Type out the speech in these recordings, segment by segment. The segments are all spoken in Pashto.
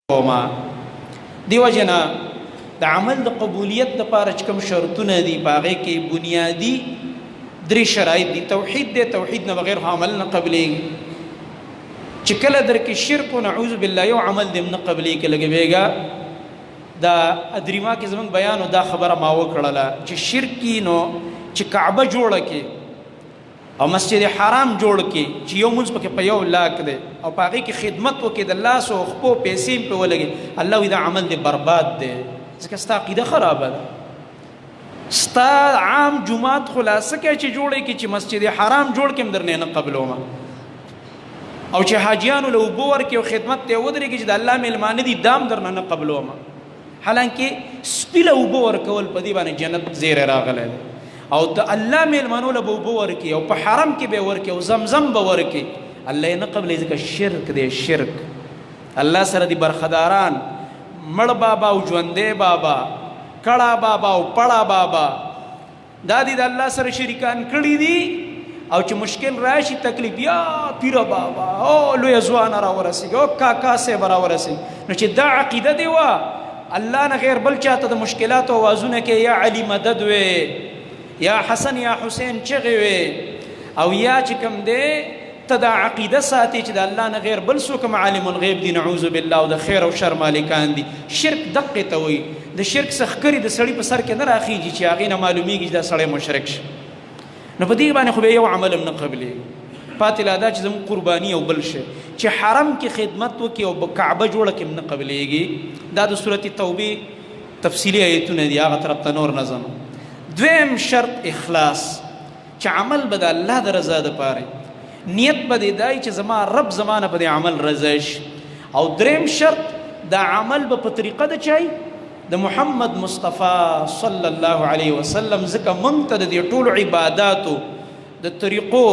وما دیو جنا د عمل د قبولیت د پاره کوم شرطونه دي باغې کې بنیادی درې شرایط دي. توحید دی، توحید نه بغیر عمل نه قبلېږي. چې کله در کې شرک او نعوذ بالله یو عمل دې نه قبلېږي لګويږي. دا ادریما کې زمون بیان او دا خبره ما وکړله چې شرکی نو چې کعبه جوړه کې او مسجد حرام جوړ کې چې یو مونږ پکې په یو لاک دی او پاغي کې خدمت وکړي د لاس او خپو پیسې په ولګي، الله وی دا عمل دی برباد دی، ځکه ستا عقیده خرابه ده. ستا عام جمعات خلاصه کې چې جوړې کې چې مسجد حرام جوړ کې درنه نه قبلومه او چې حاجیانو له وبور کې خدمت ته ودرېږي چې د الله ملمانه دي دام درنه نه قبلومه. حالانکه سپیله وبور کول په دې باندې جنت زیر راغله او د الله ملمانو له وبو ورکی او په حرم کې به ورکی او زمزم به ورکی، الله نه قبلې ځکه شرک دی. شرک الله سره دی برخداران مړ بابا او ژوندې بابا، کړه بابا او پړه بابا، دا دي د الله سره شریکان کړي دي. او چې مشکل راشي تکلیف یا پیر بابا او لوی ځوان را ورسېږي او کاکا سه برا ورسېږي. نو چې دا عقیده دی وا الله نه غیر بل چاته د مشکلات او وازونه کې یا علی مدد وې یا حسن یا حسین چغې وې او یا چې کوم دی ته دا عقیده ساتي چې د الله نه غیر بل څوک عالم الغیب دی نعوذ بالله او د خیر او شر مالکان دي. شرک دقه ته وي د شرک څخه کری د سړی په سر کې نه راخیږي چې هغه نه معلومیږي چې دا سړی مشرک شي. نو په دې باندې خو به یو عمل هم نه قبلې پاتې لا دا چې زموږ قرباني او بل شي چې حرم کې خدمت وکي او کعبه جوړه کې نه قبلېږي. دا د سورۃ توبه تفصیلی آیتونه دي، هغه طرف ته نور نظم. دویم شرط اخلاص، چې عمل به د الله د رضا دپاره، نیت به دی دای چې زما رب زمانه په دې عمل رضا شي. او دریم شرط دا عمل به په طریقه د چای د محمد مصطفی صلی الله علیه وسلم، ځکه موږ ته د دې ټولو عباداتو د طریقو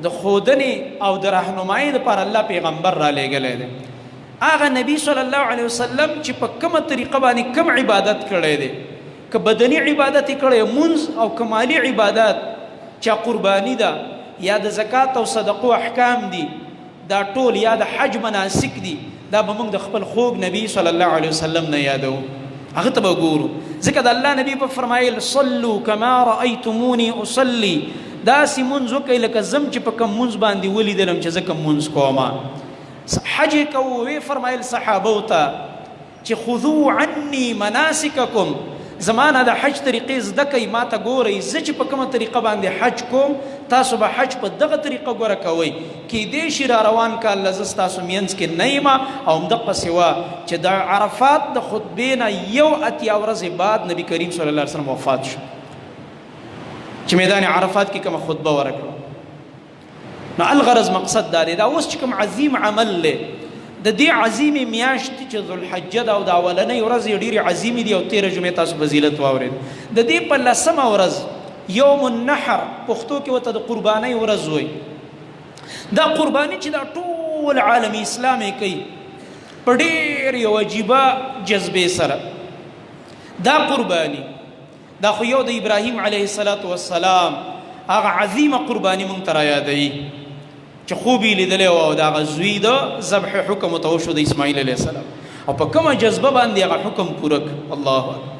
د ښودنې او د رهنمایۍ دپاره الله پیغمبر را لېږلی دی. هغه نبی صلی الله علیه وسلم چې په کومه طریقه باندې کوم عبادت کړی دی، که بدنی عبادت کړي منځ او کمالی عبادت چا قربانی ده یا د زکات او صدقو احکام دي، دا ټول یا د حج مناسک دي، دا به موږ د خپل خوږ نبی صلی الله علیه وسلم نه یادو، هغه ته به ګورو. ځکه د الله نبی په فرمایل صلوا کما رأیتمونی اصلي، داسې منځ وکئ لکه زم چې په کوم منځ باندې ولیدلم چې زه کوم منځ کومه. حج کوو وی فرمایل صحابو ته چې خذوا عني مناسککم، زمانه د حج طریقې زده کوي، ما ته ګورئ زه چې په کومه طریقه باندې حج کوم تاسو به حج په دغه طریقه ګوره کوئ. کیدای شي را روان کال زه ستاسو منځ کې نه یم او همدقسې وه چې د عرفات د خطبې نه یو اتیا ورځې بعد نبي کریم صلی الله علیه وسلم وفات شو، چې میدان عرفات کې کومه خطبه ورکړه. نو الغرض مقصد دا دی، دا اوس چې کوم عظیم عمل دی د دې عظیمې میاشتې چې ذوالحجه ده او د اولنۍ ورځې ډېرې عظیمې دي او 13 جمعې تاسو فضیلت واورېد. د دې په 10مه ورځ یوم النحر پښتو کې ورته د قربانۍ ورځ وایي. دا قرباني چې دا ټول عالم اسلام یې کوي په ډېر یو عجیبه جذبې سره. دا قرباني دا خو یو د ابراهیم علیه السلام هغه عظیمه قرباني موږ ته رایادوي چې خوب یې لیدلی و او د هغه زوی د ذبح حکم ورته وشو د اسماعیل علیه السلام، او په کومه جذبه باندې هغه حکم پوره کړ. الله اکبر،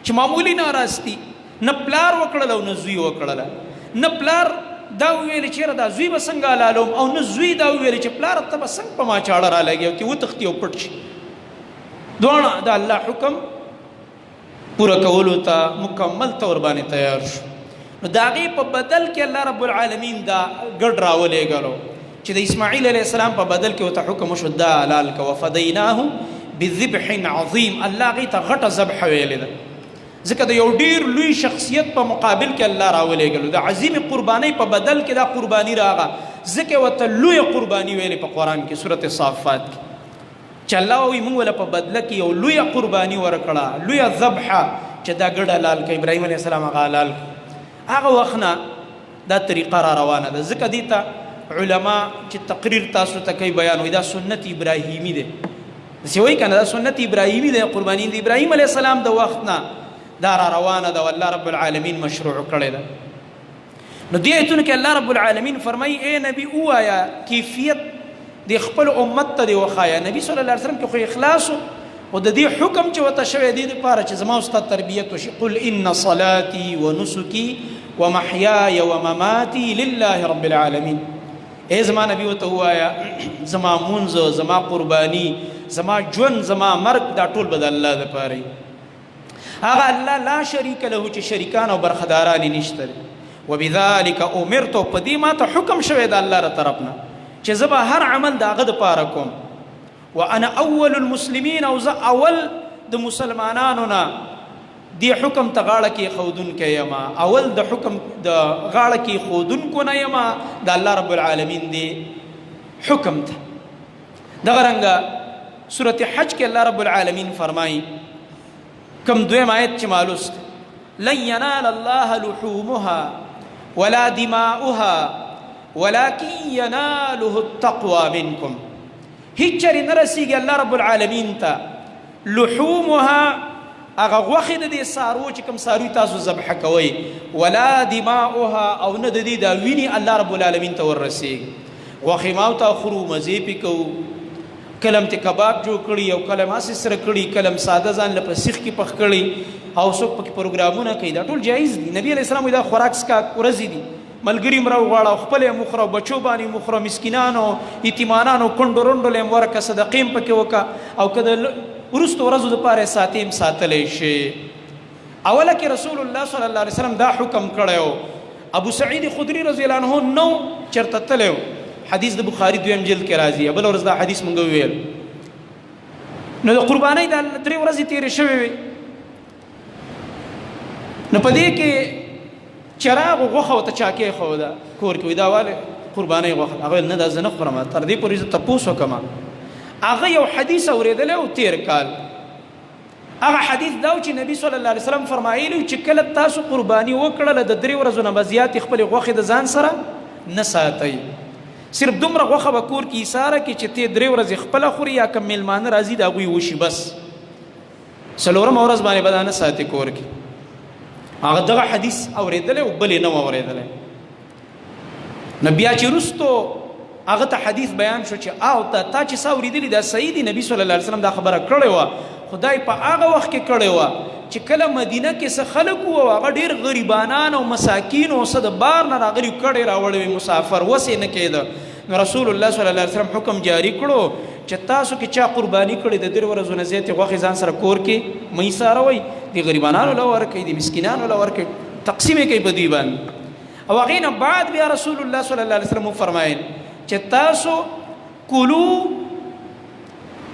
چې معمولي ناراستي نه پلار وکړله او نه زوی وکړله. نه پلار دا وویل چېره دا زوی به څنګه حلالوم، او نه زوی دا وویل چې پلار ته به څنګه په ما چاړه رالګي او کې وتښتي او پټ شي. دواړه د الله حکم پوره کولو ته مکمل طور باندې تیار شو. نو د هغې په بدل کې الله رب العالمین دا ګډ راولېږلو چې د اسماعیل علیه السلام په بدل کې ورته حکم وشو دا حلال که وفدیناه بذبح عظیم. الله هغې ته غټه ذبح ویلې ده، ځکه د یو ډېر لوی شخصیت په مقابل کې الله راولېږلو. د عظیمې قربانۍ په بدل کې دا قرباني راغه، ځکه ورته لویه قرباني ویلې په قرآن کې سورت صافات کې چې الله وایي موږ وله په بدله کې یو لویه قرباني ورکړه، لویه ذبحه چې دا ګډ حلال که ابراهیم علیه السلام هغه حلال که. هغه وخت نه دا طریقه را روانه ده، ځکه دې ته علما چې تقریر تاسو ته کوي بیان وایي دا سنت ابراهیمي دی. داسې وایي که نه دا سنت ابراهیمي دی، قرباني د ابراهیم علیه السلام د وخت نه دا را روانه ده او الله رب العالمین مشروع کړې ده. نو دې ایتونو کې الله رب العالمین فرمایي ای نبي ووایه کیفیت د خپل امت ته دی وخایا. نبی صلی الله علیه وسلم کې خو اخلاص او د دې حکم چې وته شوی دی لپاره چې زما استاد تربیت وشي. قل ان صلاتي ونسكي ومحياي ومماتي لله رب العالمين. ای زما نبی وته وایا زما منځ، زما قربانی، زما ژوند، زما مرګ دا ټول به د الله لپاره. هغه الله لا شریک له چې شریکان او برخداران نشته. وبذلك امرت، په دې ماته حکم شوی د الله تر طرفنا چې زبا هر عمل داغه د پاره کوم. وانا اول المسلمین، او زه اول د مسلمانانو نه دی حکم ته غاړه کې خودون کې یما، اول د حکم د غاړه کې خودون کو نه یما د الله رب العالمین دی حکم ته. دغه رنګه سورۃ حج کې الله رب العالمین فرمایي کم دویم آیت چې مالوست لن ینال الله لحومها ولا دماؤها ولكن يناله التقوى منكم. هیڅ چری نه رسیږي الله رب العالمین ته لحومها هغه غوښې د دې څاروو چې کوم څاروي تاسو ذبح کوئ، ولا دماؤها او نه د دې دا وینې الله رب العالمین ته وررسیږي. غوښې ما ورته خورو، مزې پې کوو، کلم ته کباب جوړ کړي او کلم اسې سره کړي، کلم ساده ځان له په سیخ کې پخ کړي او څوک پکې پروګرامونه کوي. دا ټول جایز دي. نبی علیه السلام دا خوراک څښاک ورځې دي، ملګري مره وغواړه، خپل یې مخوره، بچو باندې مخوره، مسکینانو یتیمانانو کونډو رونډو له یې ورکه، صدقې هم پکې وکړه، او که د وروستو ورځو دپاره ساتې هم ساتلی شي. اوله کې رسول الله صلی الله علیه وسلم دا حکم کړی و. ابو سعید خدری رضی الله عنه نو چېرته تللی و، حدیث د بخاري دویم جلد کې راځي. بله ورځ دا حدیث مونږ وویل. نو د قربانۍ دا 3 ورځې تېرې شوې وې. نو په دې کې چراغ غوښه ورته چا کېښوده کور کې، وایي دا والې قربانۍ غوښه. هغه ویل نه دا زه نه خورم، تر دې پورې زه تپوس وکړم. هغه یو حدیث اورېدلی و تېر کال. هغه حدیث دا و چې نبي صلی الله علیه وسلم فرمایلی چې کله تاسو قرباني وکړله د 3 ورځو نه به زیاتې خپلې غوښې د ځان سره نه ساتئ. صرف دومره غوښه به کور کې ایساره کې چې ته 3 ورځې خپله خوري، یا که میلمانه راځي د هغوی وشي، بس 4مه ورځ باندې به دا نه ساتي کور کې. هغه دغه حدیث اورېدلی او بل یې نه و اورېدلی. نو بیا چې وروستو هغه ته حدیث بیان شو چې او تا چې څه اورېدلي دا صحیح دي، نبي صلی الله علیه وسلم دا خبره کړې وه. خدای په هغه وخت کې کړې وه چې کله مدینه کې څه خلک وو، هغه ډېر غریبانان او مساکین او څه د بار نه راغلي کډې راوړې وې، مسافر وس یې نه کېده. نو رسول الله صلی الله علیه وسلم حکم جاری کړو چې تاسو کې چا قرباني کړې د 3 ورځو نه زیاتې غوښې ځان سره کور کې مه ایساروئ، د غریبانانو له ورکوئ، د مسکینانو له ورکوئ، تقسیم یې کوئ په دوی باندې. او هغې نه بعد بیا رسول الله صلی الله علیه وسلم وفرمایل چې تاسو کلو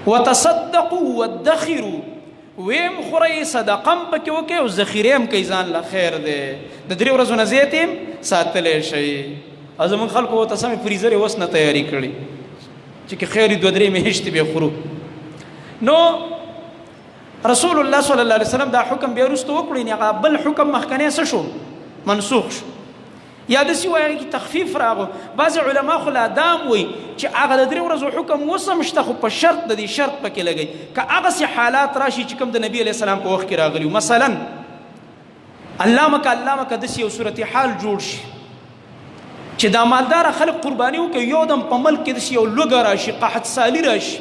وتصدقوا وادخروا، ویم خورئ، صدقه هم پکې وکئ او ذخیرې هم کوئ ځان له، خیر دی. د 3 ورځو نه زیاتې هم ساتلی شئ. او زموږ خلکو ورته سمې فریزر یې اوس نه تیاري کړي چې که خیر 2-3 میاشتې به خورو. نو رسول الله صلی الله علیه وسلم دا حکم بیا وروسته وکړو، هغه بل حکم مخکنی څه شو؟ منسوخ شو. یا داسې وایي کې تخفیف راغو. بعضې علما خو لا دام وایي چې هغه د 3 ورځو حکم اوس هم شته، خو په شرط د دې شرط پکې لګوي که هغسې حالات راشي چې کوم د نبي علیه السلام په وخت کې راغلي. مثلا الله مکه داسې یو صورت حال جوړ شي چې دا مالداره خلک قرباني وکړي، یو دم په ملک کې داسې یو لوږه راشي، قحط سالي راشي،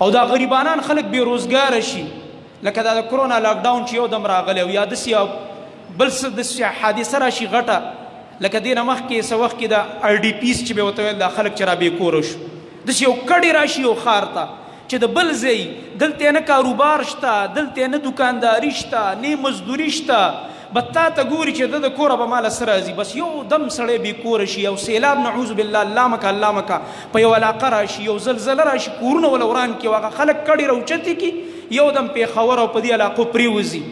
او دا غریبانان خلک بېروزګاره شي، لکه دا د کرونا لاکډاون چې یو دم راغلی، او یا داسې یو بل څه داسې حادثه راشي غټه، لکه دې نه مخکې څه وخت کې دا RDPs چې به ورته ویل دا خلک چې را بېکوره شو، داسې یو کډې راشي یو ښار ته چې د بل ځای دلته نه کاروبار شته، دلته نه دوکانداري شته، نه مزدوري شته، بتا ته ګوري چې د کوره به مال سره راځي، بس یو دم سړی بېکوره شي، یو سیلاب نعوذ بالله الله مکه په یو علاقه راشي، یو زلزله راشي، کورونه وله وران کړي، هغه خلک کډې راوچتې کړي، یو دم پېښور او په دې علاقو پرېوځي.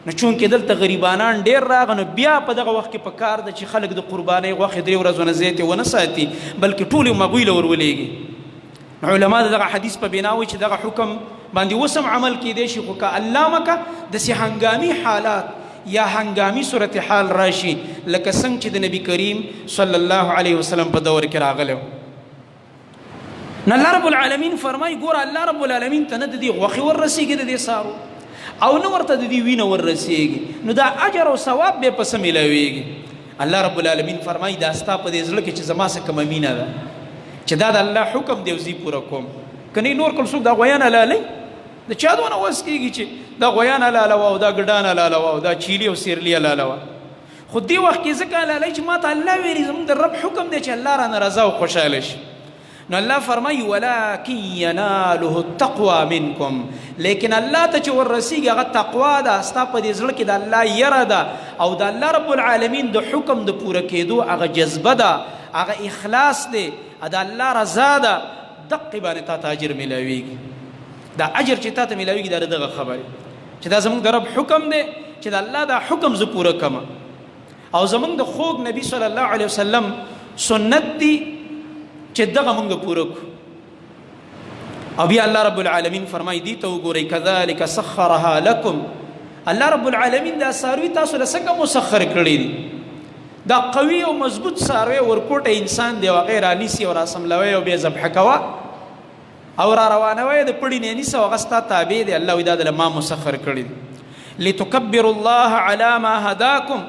نو چونکې دلته غریبانان ډېر راغه، نو بیا په دغه وخت کې په کار ده چې خلک د قربانۍ غوښې 3 ورځو نه زیاتې ونه ساتي، بلکې ټول یې هغوی له ورولېږي. علما د دغه حدیث په بنا وایي چې دغه حکم باندې اوس هم عمل کیدی شي، خو که الله مکه داسې هنګامي حالات یا هنګامي صورت حال راشي لکه څنګه چې د نبی کریم صلی الله علیه وسلم په دور کې راغلی. نو الله رب العالمین فرمایي ګوره الله رب العالمین ته نه د دې غوښې وررسېږي د دې څارو، او نه ورته د دې وینه وررسېږي، نو دا اجر او ثواب به په څه میلاویږي. الله رب العالمین فرمایي دا ستا په دې زړه کې چې زما څه کومه مینه ده، چې دا د الله حکم دی او زی پوره کوم. کني نور کله څوک دا غویان حلالي د چا دونه وس کېږي چې دا غویان حلاله او دا ګډان حلاله او دا چیلی او سیرلی حلاله. خو دې وخت کې ځکه حلالي چې ما ته الله ویلي زموږ د رب حکم دی چې الله رانه رضا او خوشحاله شي. نو الله فرمایي ولکن یناله التقوى منکم، لیکن الله ته چې ورسیږي هغه تقوا ده، ستا په دې زړه کې د الله یره ده او د الله رب العالمین د حکم د پوره کېدو هغه جذبه ده، هغه اخلاص دی، د الله رضا ده. دقې باندې تا ته اجر میلاویږي. دا اجر چې تا ته میلاویږي دا دغه خبرې چې دا زموږ د رب حکم دی چې د الله دا حکم زه پوره کړم او زموږ د خوږ نبی صلی الله علیه وسلم سنت دی چې دغه موږ پوره کړو. او بیا الله رب العالمین فرمایي دي ته وګورئ کذلک سخرها لكم، الله رب العالمین دا څاروي تاسو له څنګه مسخر کړی دي. دا قوي او مضبوط څاروي ورکوټه انسان دی وغیر انیسی او راسملوي او بیا ذبح کوا او را روانوي د پړی نه نیسه او غستا تابع دی. الله ودا د ما مسخر کړی دي لتکبروا الله علی ما هداکم،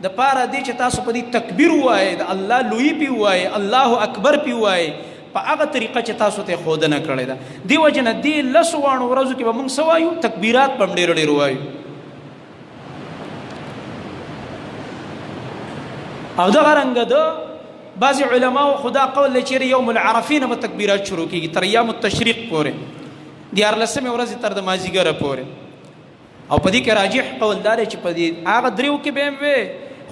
د پاره دی چې تاسو په دې تکبیر وایي، د الله لوی پی وایي، الله اکبر پی وایي په هغه طریقه چې تاسو ته خودنه کړی ده. دی وجنه دی لسوانو ورځو کې به موږ سوایو تکبیرات په ډېر ډېر وایو. او دغه رنګ ده بعض علماء خدا قول لري چې یوم العرفین به تکبیرات شروع کیږي تر ایام التشریق پورې، دیارلسمه ورځ تر د مازیګره پورې. او په دې کې راجح قول دار چې په دې هغه دریو کې به وي،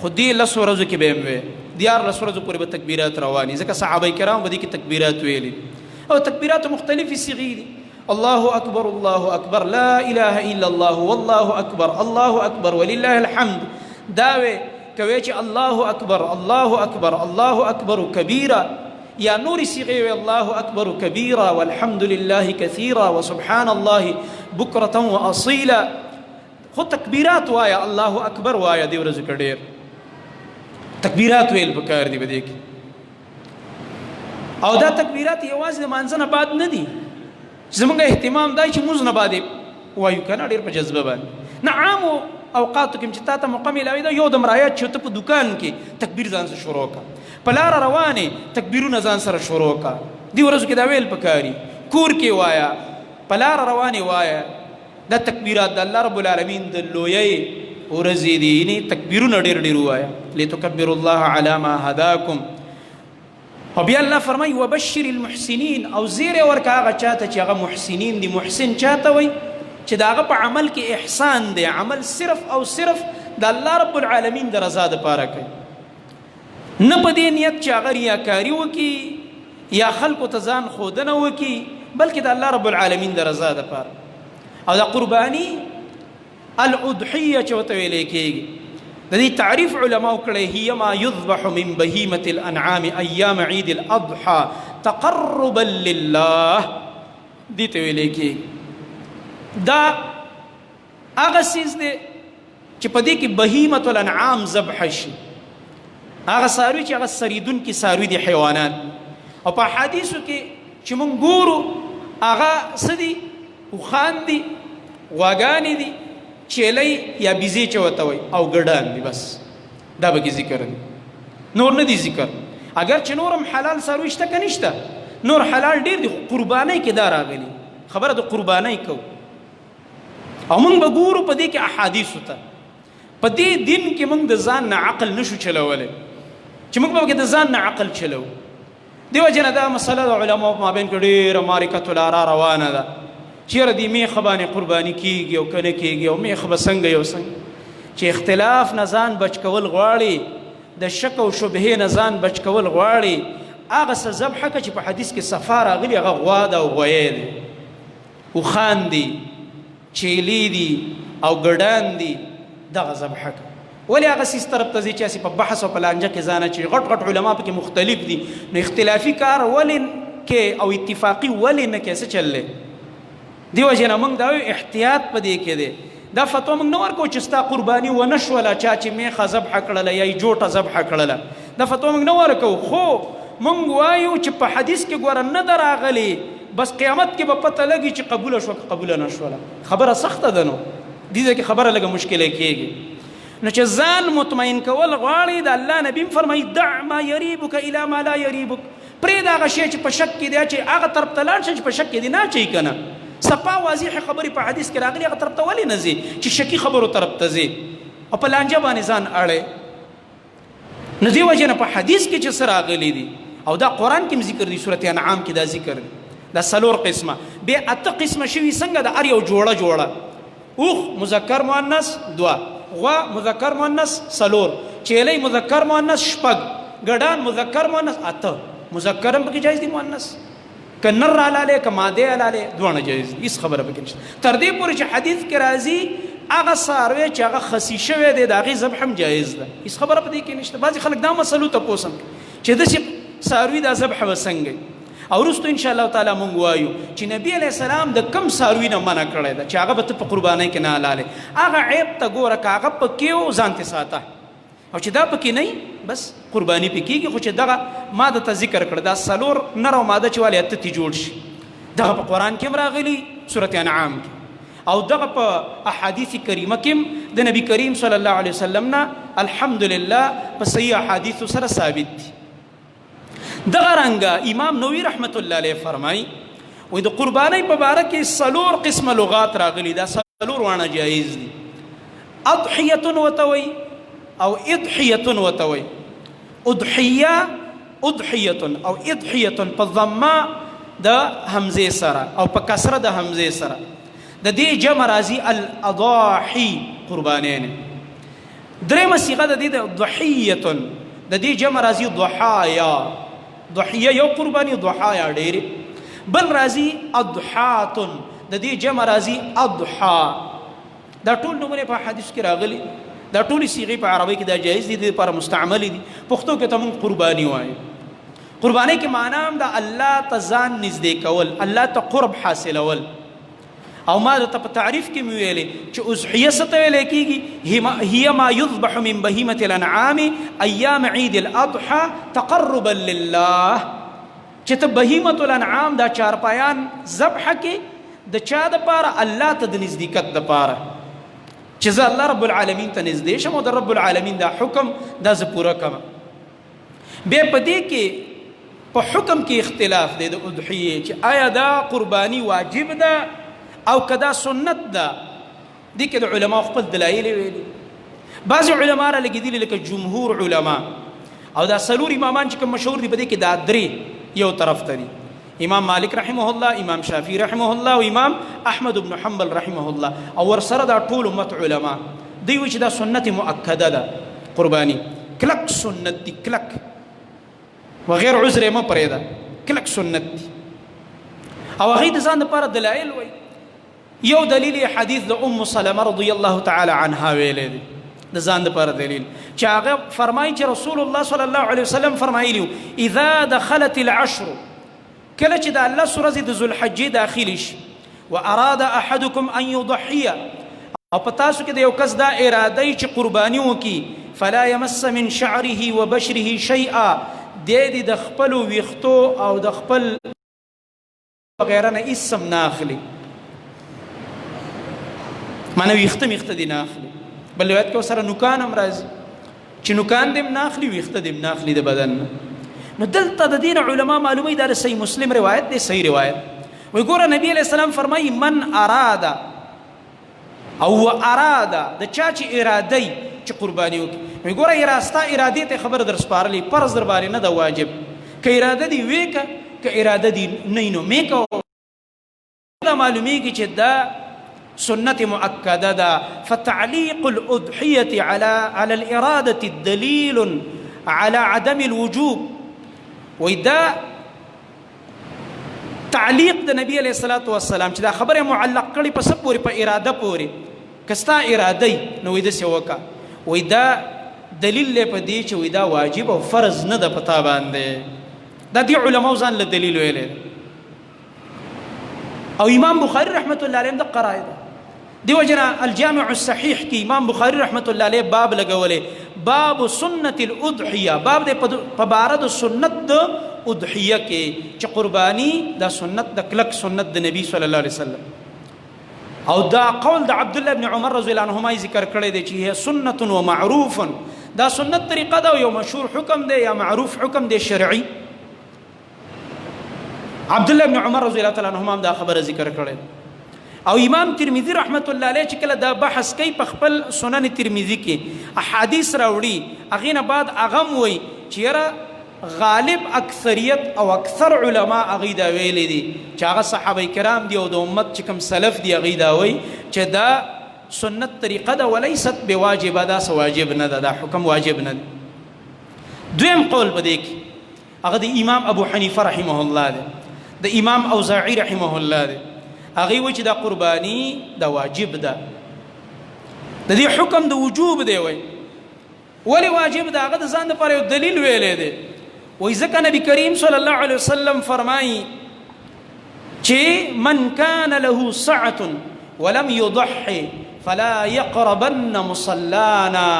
خو دې لس ورځو کې به وي، دیارلس ورځو پورې به تکبیرات رواني، ځکه صحابه کرام به دې کې تکبیرات ویلي. او تکبیرات مختلفې صيغې دي، الله اکبر الله اکبر، لا اله الا الله، والله اکبر، الله اکبر ولله الحمد. داوي کوي چې الله اکبر الله اکبر الله اکبر کبیره، یا نور صيغه الله اکبر کبیره والحمد لله كثيرا وسبحان الله بكره واصيلا. خو تکبیرات وایا الله اکبر وایا دی ورځ کې ډېر تکبیرات ویل پکار دی بده کې. او دا تکبیرات یوازې د مانځه نه بعد نه دي، زمونږ اهتمام دی چې موږ نه بعد وایو کنه ډېر په جذبه باندې. نه عامو اوقاتو کې چې تا ته موقع میلاوي دا یو د مرایات چې ته په دکان کې تکبیر ځان سره شروع کا، په لار روانه تکبیرونه ځان سره شروع کا، دی ورځ کې دا ویل پکاري، کور کې وایا، په لار روانه وایا. دا تکبیرات د الله رب العالمین د لوی ورځې دي، نه تکبیرونه ډېر ډېر وایا لتکبروا الله علی ما هداکم. او بیا الله فرمایي وبشر المحسنین، او زیر ورکا هغه چاته چې هغه محسنین دي. محسن چاته وای چې داغه په عمل کې احسان دی، عمل صرف او صرف د الله رب العالمین د رضا لپاره کوي، نه په دې نیت چې هغه ریاکاري وکي یا خلکو ته ځان ښودنه وکي، بلکې د الله رب العالمین د رضا لپاره. او د قرباني الاضحیه چې ورته ویل کېږي، د دې تعریف علماء کړی هي ما یذبح من بهیمة الانعام ایام عید الاضحى تقربا لله، دې ته ویل کېږي. دا هغه سیز دی چې په دې کې بهیمة الانعام ذبح شي، هغه څاروي چې هغه سریدونکي څاروي دي، حیوانات. او په حدیثو کې چې موږ ګورو هغه څه دي؟ اوښان دي، غواګانې دي، چیلی یا بیزې چې ورته وایي، او ګډان دي. بس دا به کې ذکر دی، نور نه دي ذکر. اگر چې نور هم حلال څاروي شته که نشته، نور حلال ډېر دي، قربانۍ کې دا راغلي، خبره د قربانۍ کوو. او موږ به ګورو په دې کې احادیثو ته، په دې دین کې موږ د ځان نه عقل نشو چلولی چې موږ به د ځان نه عقل چلو. دیو جنه دا مسله د علماء په مابین کې ډېره معرکة الآراء روانه ده، چیرې دې میخه باندې قرباني کېږي او که نه کېږي، او میخه به څنګه یو څنګه چې اختلاف نه ځان بچ کول غواړي، د شک او شبهې نه ځان بچ کول غواړي، هغه څه ذبحه که چې په حدیث کې صفا راغلي، هغه غوا ده او غویی دی، اوښان دي، چیلی دي او ګډان دي، دغه ذبحه که. ولې هغه سیس طرف ته ځي چې په بحث او په لانجه کې ځانه چې غټ غټ علما پکې مختلف دي، نو اختلافي کار ولې کې او اتفاقي ولې نه کې څه چللی؟ دیو جنا موږ دا احتیاط په دې کې دی. دا فتوا موږ نه ورکو چې ستا قرباني ونه شوله، چا چې میخه ذبحه کړله یا یې جوټه ذبحه کړله، دا فتوا موږ نه ورکو. خو موږ وایو چې په حدیث کې ګوره نه ده راغلي، بس قیامت کې به پته لګي چې قبوله شوه که قبوله نه شوله. خبره سخته ده، نو دې ځای کې خبره لږه مشکله کېږي. نو چې ځان مطمئن کول غواړي، د الله نبی فرمایي دع ما یریبک الی ما لا یریبک، پرې دا غشي چې په شک کې دی چې هغه طرف ته لاړ شي چې په شک کې دی نه چي کنه صفا واضح خبرې په حدیث کې راغلي هغه طرف ته ولې نه ځي چې شکی خبرو طرف ته ځي او په لانجه باندې ځان اړې. نو دې وجه نه په حدیث کې چې څه راغلي دي او دا قرآن کې ذکر دی سورۃ انعام کې دا ذکر دی دا څلور قسمه بیا اته قسمه شوي څنګه د هر یو جوړه اوخ مذکر مؤنث دوه غوا مذکر مؤنث څلور چیلې مذکر مؤنث شپږ ګډان مذکر مؤنث اته مذکر هم پکې جایز دي مؤنث کنر علاله کماده علاله دوه جایز دي هیڅ خبره پکې نشته تر دې پورې چې حدیث کې راځي هغه ساروی چې هغه خسی شوی دی د هغې ذبح هم جایز ده هیڅ خبره په دې کې نشته. بعضې خلک دا مسلو تپوس هم چې داسې ساروي دا ذبح به څنګه او وروستو انشاءالله تعالی مونږ وایو چې نبي علیه السلام د کم ساروي نه منع کړی ده چې هغه به ته په قربانۍ کې نه حلالې هغه عیب ته ګوره که هغه پکې و ځان ته ساته او چې دا پکې نه بس قرباني پې کېږي خو چې دغه ما درته ذکر کړ دا څلور نر او ماده چې والې اته تې جوړ شي دغه په قرآن کې هم راغلي سورت انعام کې او دغه په احادیث کریمه کې د نبی کریم صلی الله علیه وسلم نه الحمدلله په صحیح احادیثو سره ثابت دي. دغه رنګه امام نووي رحمت الله علیه فرمایي وایي د قربانۍ په باره کې څلور قسمه لغات راغلي دا څلور واړه جایز دي. اضحیه ورته وایي او اضحیه ورته وایي اضحیه او اضحیه په ضمه د حمزه سره او په کسره د حمزه سره د دې جمع راځي الاضاحي قربانین. درېمه صيغه د دې د ضحیه د دې جمع راځي ضحایا ضحیه یو قربانی ضحایا ډېرې بل راځي اضحات د دې جمع راځي اضحا. دا ټول نمونه په حدیث کې راغلي دا ټول صيغې په عربی کې دا جایز دي د لپاره مستعمل دي. پښتو کې ته مونږ قرباني وایو. قربانۍ کې معنا هم د الله ته ځان نږدې کول الله ته قرب حاصلول او ما ته په تعریف کې مې ویلې چې اضحیه څه ته ویل کېږي هي ما يذبح من بهیمة الانعام ایام عید الاضحى تقربا لله چې ته بهیمة الانعام دا چارپایان ذبح کې د چا دپاره الله ته د نزدېکت دپاره چې زه الله رب العالمین ته نږدې شم او د رب العالمین دا حکم دا زه پوره کړم. بیا په دې کې په حکم کې اختلاف دی د اضحیې چې آیا دا قرباني واجب ده او کدا سنت ده. دې کې د علماء خپل دلایل ویلي. بعضې علما را لګېدلي لکه جمهور علما او دا څلور امامان چې کوم مشهور دي په دې کې دا درې یو طرف ته دي امام مالک رحمه الله امام شافعي رحمه الله او امام احمد بن حنبل رحمه الله او ورسره دا ټول امت علما دوی وایي چې دا سنت مؤکده ده قرباني کلک سنت دي کلک وغیر عذر مه پرېږده کلک سنت دي او هغوی د ځان دپاره دلایل وایي. یو دلیل حدیث د ام سلمه رضی الله تعالی عنها ویلی دی د ځان دپاره دلیل چې هغه فرمایي چې رسول الله صلی الله علیه وسلم فرمایلی اذا دخلت العشر کله چې د اللس ورځې د ذوالحجې داخلي شي واراد احدکم ان یضحیه او په تاسو کې د یو کس دا اراده چې قرباني وکړي فلا یمس من شعره وبشره شیئا دی د خپلو ویښتو او د خپل وغیره نه هېڅ هم نه اخلي معنی ویښته دې نه اخلي. بل روایت کې ورسره نوکان هم راځي چې نوکان دې هم نه اخلي ویښته دې هم نه اخلي د بدن نه. نو دلته د دې نه علما معلوموي دا د صحیح مسلم روایت دی صحیح روایت وایي ګوره نبي علیه السلام فرمایي من اراده او اراده د چا چې ارادی چې قرباني وکړي وایي ګوره ستا ارادې ته خبره در سپارلې فرض در باندې نه ده واجب که اراده دې وې که اراده دې نه نو مې کوه دا معلومیږي چې دا سنت مؤکده ده. فتعلیق الاضحیة على الإرادة دلیل على عدم الوجوب وایي دا تعلیق د نبی علیه الصلاة والسلام چې دا خبره معلق کړي په څه پورې په اراده پورې که ستا اراده نو وایي داسې وکړه وایي دا دلیل دی په دې چې وایي دا واجب او فرض نه ده په تا باندې. دا دې علماو ځان له دلیل ویلی او امام بخاری رحمت الله علیه دقه رایه ده. دیو جنا الجامع الصحیح کې امام بخاری رحمت الله علیه باب لګولې باب سنت الاضحیه باب دې په باره د سنت د اضحیه کې چې قربانی دا سنت د کلک سنت د نبی صلی الله علیه وسلم او دا قول د عبد الله بن عمر رضی الله عنهما ذکر کړی دی چې هي سنت و معروف دا سنت طریقه دا یو مشهور حکم دی یا معروف حکم دی شرعي عبد الله بن عمر رضی الله تعالی عنهما دا خبره ذکر کړي. او امام ترمذی رحمت الله علیه چې کله دا بحث کوي په خپل سنن ترمذی کې احادیث راوړي، هغه نه بعد اغم وای چې غالب اکثریت او اکثر علما هغه دا ویلي دي چې هغه صحابه کرام دي او د امت چې کوم سلف دي هغه دا وای چې دا سنت طریقه ده وليست بواجبه، دا واجب نه ده، دا حکم واجب نه ده. دویم قول بده کې هغه د امام ابو حنیفه رحمه الله ده، د امام اوزاعی رحمه الله ده. هغه و چې دا قربانی دا واجب ده، د دې حکم د وجوب دی. ولی واجب ده؟ هغه د ځان لپاره یو دلیل ویلې دی. وایي ځکه نبی کریم صلی الله علیه وسلم فرمایي چې من کان له سعة ولم يضحي فلا يقربن مصلانا.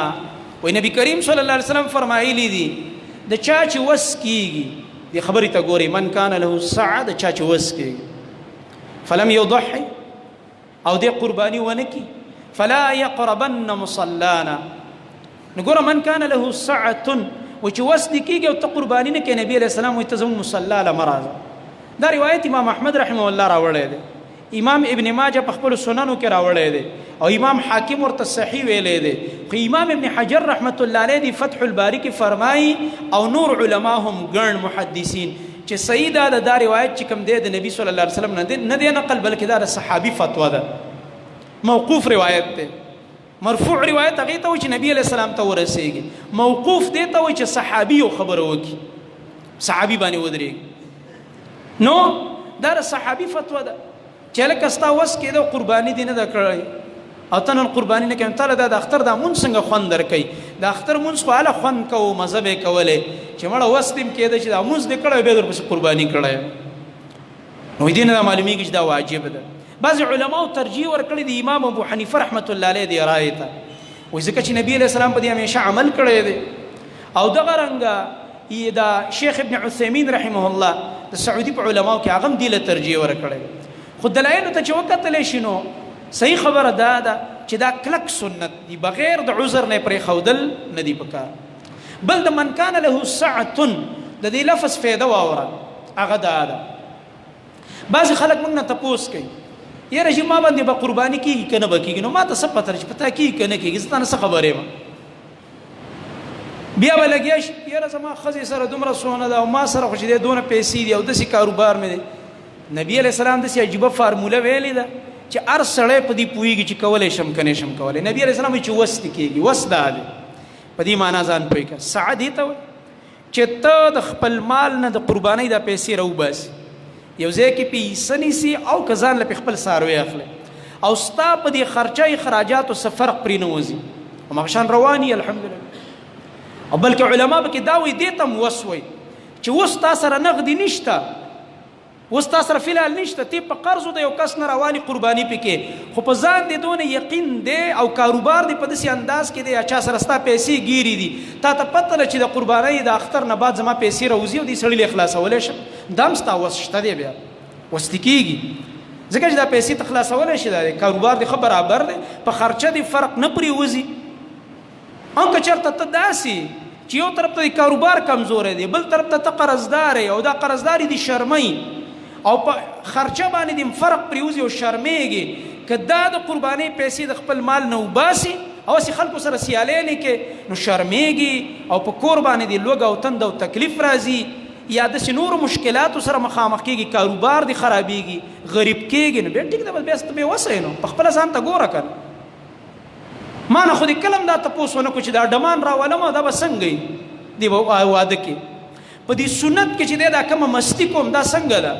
وایي نبی کریم صلی الله علیه وسلم فرمایلی دي د چا چې وس کیږي، دې خبرې ته ګوري، من کان له سعة، د چا چې وس کیږي، فلم يضحي او دې قرباني ونکي، فلا يقربن مصلانا. نګوره من کان له سعة و چې وس دې کیږي او ته قرباني نه کوي، نبی علیہ السلام وایي ته زموږ مصلا له مه راځه. دا روایت امام احمد رحمه الله راوړی دی، امام ابن ماجه په خپلو سننو کې راوړی دی، او امام حاکم ورته صحیح ویلی دی. خو امام ابن حجر رحمت الله علیه دی فتح الباری کې فرمایي او نور علما هم ګڼ محدثین چې صحیح دا روایت چې کوم دی د نبی صلی الله علیه وسلم نه دی نقل، بلکې دا د صحابي فتوا ده، موقوف روایت دی. مرفوع روایت هغې ته وایي چې نبی علیه السلام ته ورسېږي، موقوف دی ته وایي چې صحابي یو خبره وکړي، صحابي باندې ودرېږي. نو دا د صحابي فتوا ده چې هلکه ستا وس کېده قرباني دې نه ده کړی او ته نن قرباني نه کوې، تاله دا د اختر دا مونځ څنګه خوند درکوي؟ د اختر مونځ خو هله خوند کوو، مزه به یې کولی، چې مړه وس دې م کېده چې دا مونځ دې کړی بیا درپسې قرباني کړی. نو دې نه دا معلومېږي چې دا واجب ده. بعضې علماو ترجیح ورکړی د امام ابو حنیفه رحمت الله علیه دې رایې ته، وایي ځکه چې نبي علیه السلام په دې همیشه عمل کړی دی. او دغه رنګه دا شیخ ابن عثیمین رحمه الله د سعودي په علماو کې هغه هم دې له ترجیح ورکړی. خو دلایلو ته چې وکتلی شي نو صحیح خبره دا ده چې دا کلک سنت دی، بغیر د عذر نه پرېښودل نه دی پکار. بل د من کان له سعة د دې لفظ فایده واوره، هغه دا ده بعضې خلک موږ نه تپوس کوي یاره چې ما باندې به قرباني کېږي که نه به کېږي. نو ما ته څه پته چې په تا کېږي که نه کېږي، زه تا نه څه خبر یم. بیا به لګیا شي یاره زما ښځې سره دومره سونه ده او ما سره خو چې دی دونه پیسې دي او داسې کاروبار مې دی. نبی علیہ السلام داسې عجیبه فارموله ویلې ده چې هر سړی په دې پوهېږي چې کولی شم که نه شم کولی. نبی علیہ السلام وایي چې وس دې کېږي، وس دا دی، په دې معنا ځان پوه کړه. سعه دې ته وایي چې ته د خپل مال نه د قربانۍ دا پیسې راوباسي، یو ځای کې پې حصه نیسي او که ځان له پې خپل څاروی اخلي او ستا په دې خرچه خراجاتو څه فرق پرې نه وځي، هماغشان روان یي الحمدلله. او بلکې علما به کې دا وایي دې ته م وس وایي چې اوس تا سره نغدي نشته، اوس تا سره فی الحال نشته، تی په قرضو د یو کس نه رواني قرباني پکې، خو په ځان دې دونه یقین دی او کاروبار دې په داسې انداز کې دی یا چا سره ستا پیسې ګیري دي، تا ته پته ده چې د قربانۍ د اختر نه بعد زما پیسې راوځي او دې سړي له خلاصولی شم، دا هم ستا وس شته دی، بیا وس دې کېږي ځکه چې دا پیسې ته خلاصولی شي، دا کاروبار دې ښه برابر دی، په خرچه دې فرق نه پرې وځي. او که چېرته ته داسې چې یو طرف ته د کاروبار کمزوری دی، بل طرف ته ته قرضدار یې او دا قرضداري دې شرموي او په خرچه باندې دې فرق پرېوځي او شرمېږي، که دا د قربانۍ پیسې د خپل مال نه وباسي او هسې خلکو سره سیالۍ نه کې نو شرمېږي او په کور باندې دې لوږه او تند او تکلیف راځي یا داسې نورو مشکلاتو سره مخامخ کېږي، کاروبار دې خرابېږي، غریب کېږي. نو بیا ټیک ده، بیا ته بې وسه نو په خپله ځان ته ګوره که نه. ما نه خو دې کله هم دا تپوس ونه کړو چې دا ډمان راولم دا به څنګه وي دې واده کې، په دې سنت کې چې دی دا کومه مستي کوم دا څنګه ده.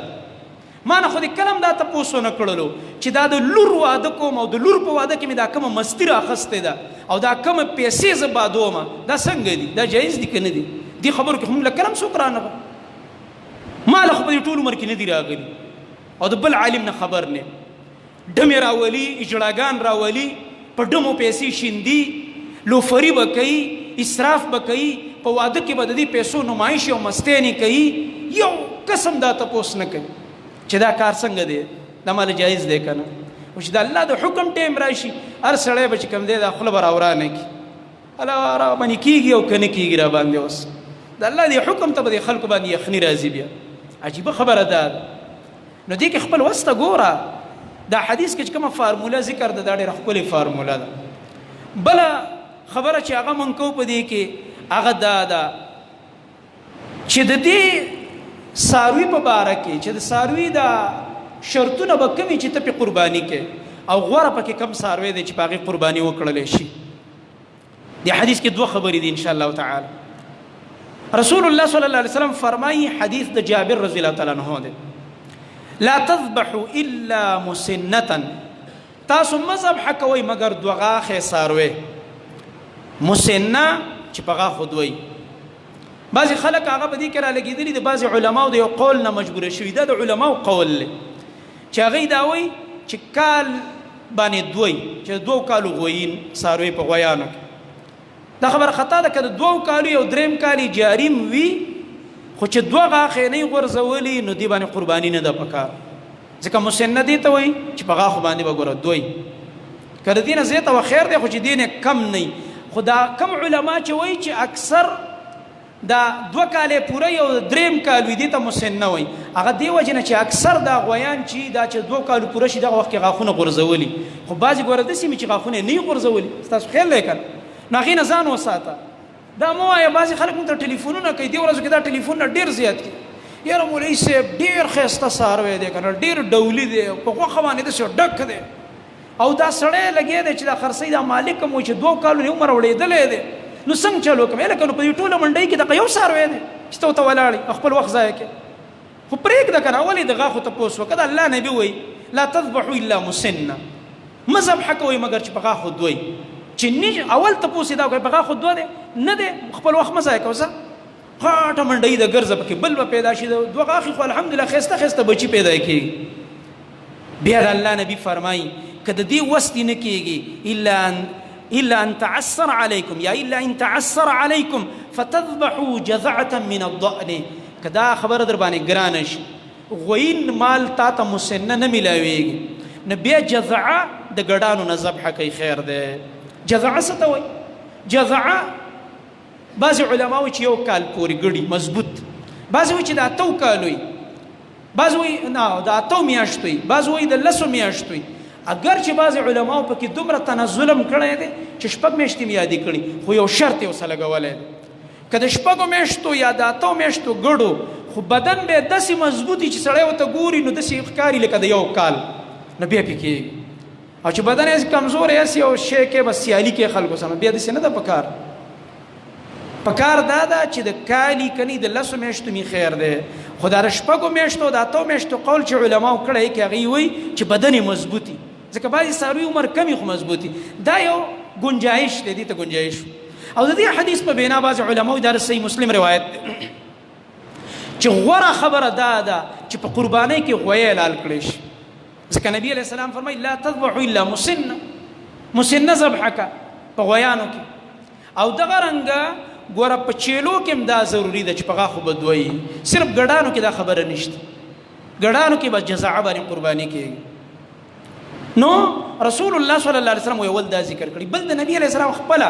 ما نه خو دې کله هم دا تپوس ونه کړلو چې دا د لور واده کوم او د لور په واده کې مې دا کومه مستي رااخیستې ده او دا کومه پیسې زه بادومه، دا څنګه دي، دا جایز دي که نه دي؟ دې خبرو کې هم له کله هم څوک رانغی، ما له خو په دې ټول عمر کې نه دي راغلي او د بل عالم نه خبر نه. ډمې راولي، اجړاګان راولي، په ډمو پیسې شیندي، لوفري به کوي، اسراف به کوي، په واده کې به د دې پیسو نمایش او مستینې کوي، یو قسم دا تپوس نه کوي چې دا کار څنګه دی، دا مال جایز دی که نه. او چې د الله د حکم ټیم راشي هر سړی به چې کوم دی دا خوله به راورانه کړي، الله را باندې کېږي او که نه کېږي را باندې. اوس د الله دې حکم ته به د خلکو باندې یخني راځي. بیا عجیبه خبره ده. نو دې کې خپل وسته ګوره دا حدیث کې کومه فارموله ذکر ده دا ډېره ښکلې فارموله ده. بله خبره چې هغه مونږ کوو په دې کې هغه دا ده چې د دې څاروي په باره کې چې د څاروي دا شرطونه به کومې چې ته پې قرباني کې او غوره پکې کم څاروی دی چې په هغې قرباني وکړلی شي. دې حدیث کې دوه خبرې دي انشاءالله تعالی. رسول الله صلی الله علیه وسلم فرمایي حدیث د جابر رضی الله تعالی عنه دی لا تذبحوا الا مسنة تاسو مه ذبحه کوئ مګر دوه غاښې څاروی مسنه چې په غاښو دوی. بعضې خلک هغه په دې کې رالګېدلي د بعضې علماو د یو قول نه مجبوره شوي دا د علماو قول دی چې هغوی دا وایي چې کال باندې دوی چې د 2 کالو غویین څاروی په غویانو کې دا خبر خطا ده که د 2 کالو یو دریم کال جاریم وي خو چې 2 غاښې نه یې غورځولي نو دې باندې قرباني نه ده پکار ځکه مسنه دې ته وایي چې په غاښو باندې به ګوره دوی که د دې نه زیاته و خیر دی خو چې دې نه کم نه خو دا کم علما چې وایي چې اکثر دا 2 کالې پوره یو دریم کال وي دې ته مسنه وایي هغه دې وجې نه چې اکثر دا غویان چې دا چې 2 کالو پوره شي دغه وخت کې غاښونه غورځولي خو بعضې ګوره داسې مې چې غاښونه یې نه وي غورځولي ستاسو خیال دی که نو هغې نه ځان وساته. دا مه وایه بعضې خلک موږ ته ټلیفونونه کوي دې ورځو کې دا ټلیفونونه ډېر زیات کړي یاره مولوي صاحب ډېر ښایسته څاروی دی که نه ډېر ډولي دی په غوښه باندې داسې ډک دی او دا سړی لګی دی چې دا خرڅوي دا مالک هم وایي چې 2 کالو عمر وړېدلی دی نو څنګه چلو کوم لکه نو په دې ټوله منډۍ کې دغه یو څاروی دی چې ته ورته ولاړې خپل وخت ضایع کړې خو پرېږده که نه ولې د غاښو تپوس وکړه د الله نبي وایي لا تذبحوا الا مسنه مه ذبحه کوئ مګر چې په غاښو دوی چې اول تپوس یې دا وکړئ په غاښو دوه دی نه دی خپل وخت مه ضایع کوه ځه غاټه منډۍ د ګرځه پکې بل به پیدا شي 2 غاښې خو الحمدلله ښایسته ښایسته بچي پیدا کېږي. بیا د الله نبي فرمایي که د دې وس دې نه کېږي إلا أن تعسر عليكم يا إلا إن تعسر عليكم فتذبحوا جذعة من الضأن كدا خبر در باندې ګرانه شي غوین مال تا ته مسنه نه ملاویږي نو بیا جذعه د ګډانو نه ذبحه کوي خیر دی. جذعه څه ته وایي؟ جذعه بعضې علما وایي چې 1 کال پورې ګړي مضبوط بعضې وایي چې د 8 کالو وي بعضې وایي نه د 8 میاشتو وي بعضې وایي د 10 میاشتو وي اگر چې بعضې علماو پکې دومره تنزلم کړی دی چې 6 میاشتې مې یادې کړي خو یو شرط یې ورسره لګولی دی که د 6 میاشتو یا د 8 میاشتو ګډو خو بدن به یې داسې مضبوطي چې سړی ورته ګوري نو داسې ښکاري لکه د 1 کال نو بیا پې کېږي او چې بدن یې کمزوری هسې یو شی کې بس سیالي کې خلکو سره بیا داسې نه ده پکار دا ده چې د کالي کني د 10 میاشتو مې خیر دی خو دا د 6 میاشتو د 8 میاشتو قول چې علماو کړی کې هغې وایي چې بدن یې مضبوطي ځکه بعضې څاروي عمر کمی خو مضبوطي دا یو گنجایش دی دې ته گنجایش او د دې حدیث په بنا بعضې علماو دا د صحیح مسلم روایت دی چې غوره خبره دا ده چې په قربانۍ کې غویی حلال کړی شي ځکه نبي علیه السلام فرمایي لا تذبحوا الا مسنه ذبحه که په غویانو کې او دغه رنګه ګوره په چیلو کې هم دا ضروري ده چې په غاښو به دوی صرف ګډانو کې دا خبره نشته ګډانو کې به جزعه باندې قرباني کېږي. نو رسول الله صلی الله علیه وسلم اول دا ذکر کړي بل د نبی علیه السلام خپل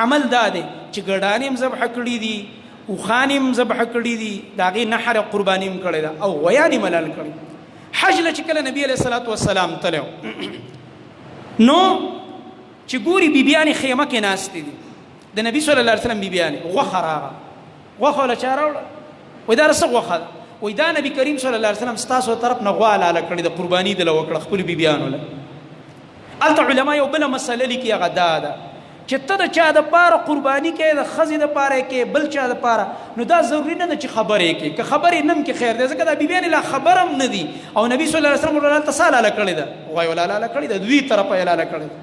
عمل دا دی چې ګډانې هم ذبحه کړي دي اوښانې هم ذبحه کړي دي د هغې نحر قرباني هم کړې ده او غویانې هم حلال کړي. حج له چې کله نبی علیه الصلاة والسلام تللی نو چې ګوري بیبیانې خیمه کې ناستې دي د نبي صلی الله علیه وسلم بیبیانې غوښه راغله غوښه وله چا راوړه وایي دا څه غوښه ده وایي دا نبي کریم صلی الله علیه وسلم ستاسو طرف نه غوا حلاله کړې د قرباني دله وکړه خپلو بیبیانو له. هلته علما یو بله مسله لیکي هغه دا ده چې ته د چا دپاره قرباني کوې د ښځې دپاره یې کوې بل چا دپاره نو دا ضروري نه ده چې خبرې یې کوې که خبرې نه هم کې خیر دی ځکه دا بیبیانې لا خبر هم نه دي او نبي صلی الله علیه وسلم ورته هلته څه حلاله کړې ده غوا یې وله حلاله کړې ده دوی طرفه یې حلاله کړې ده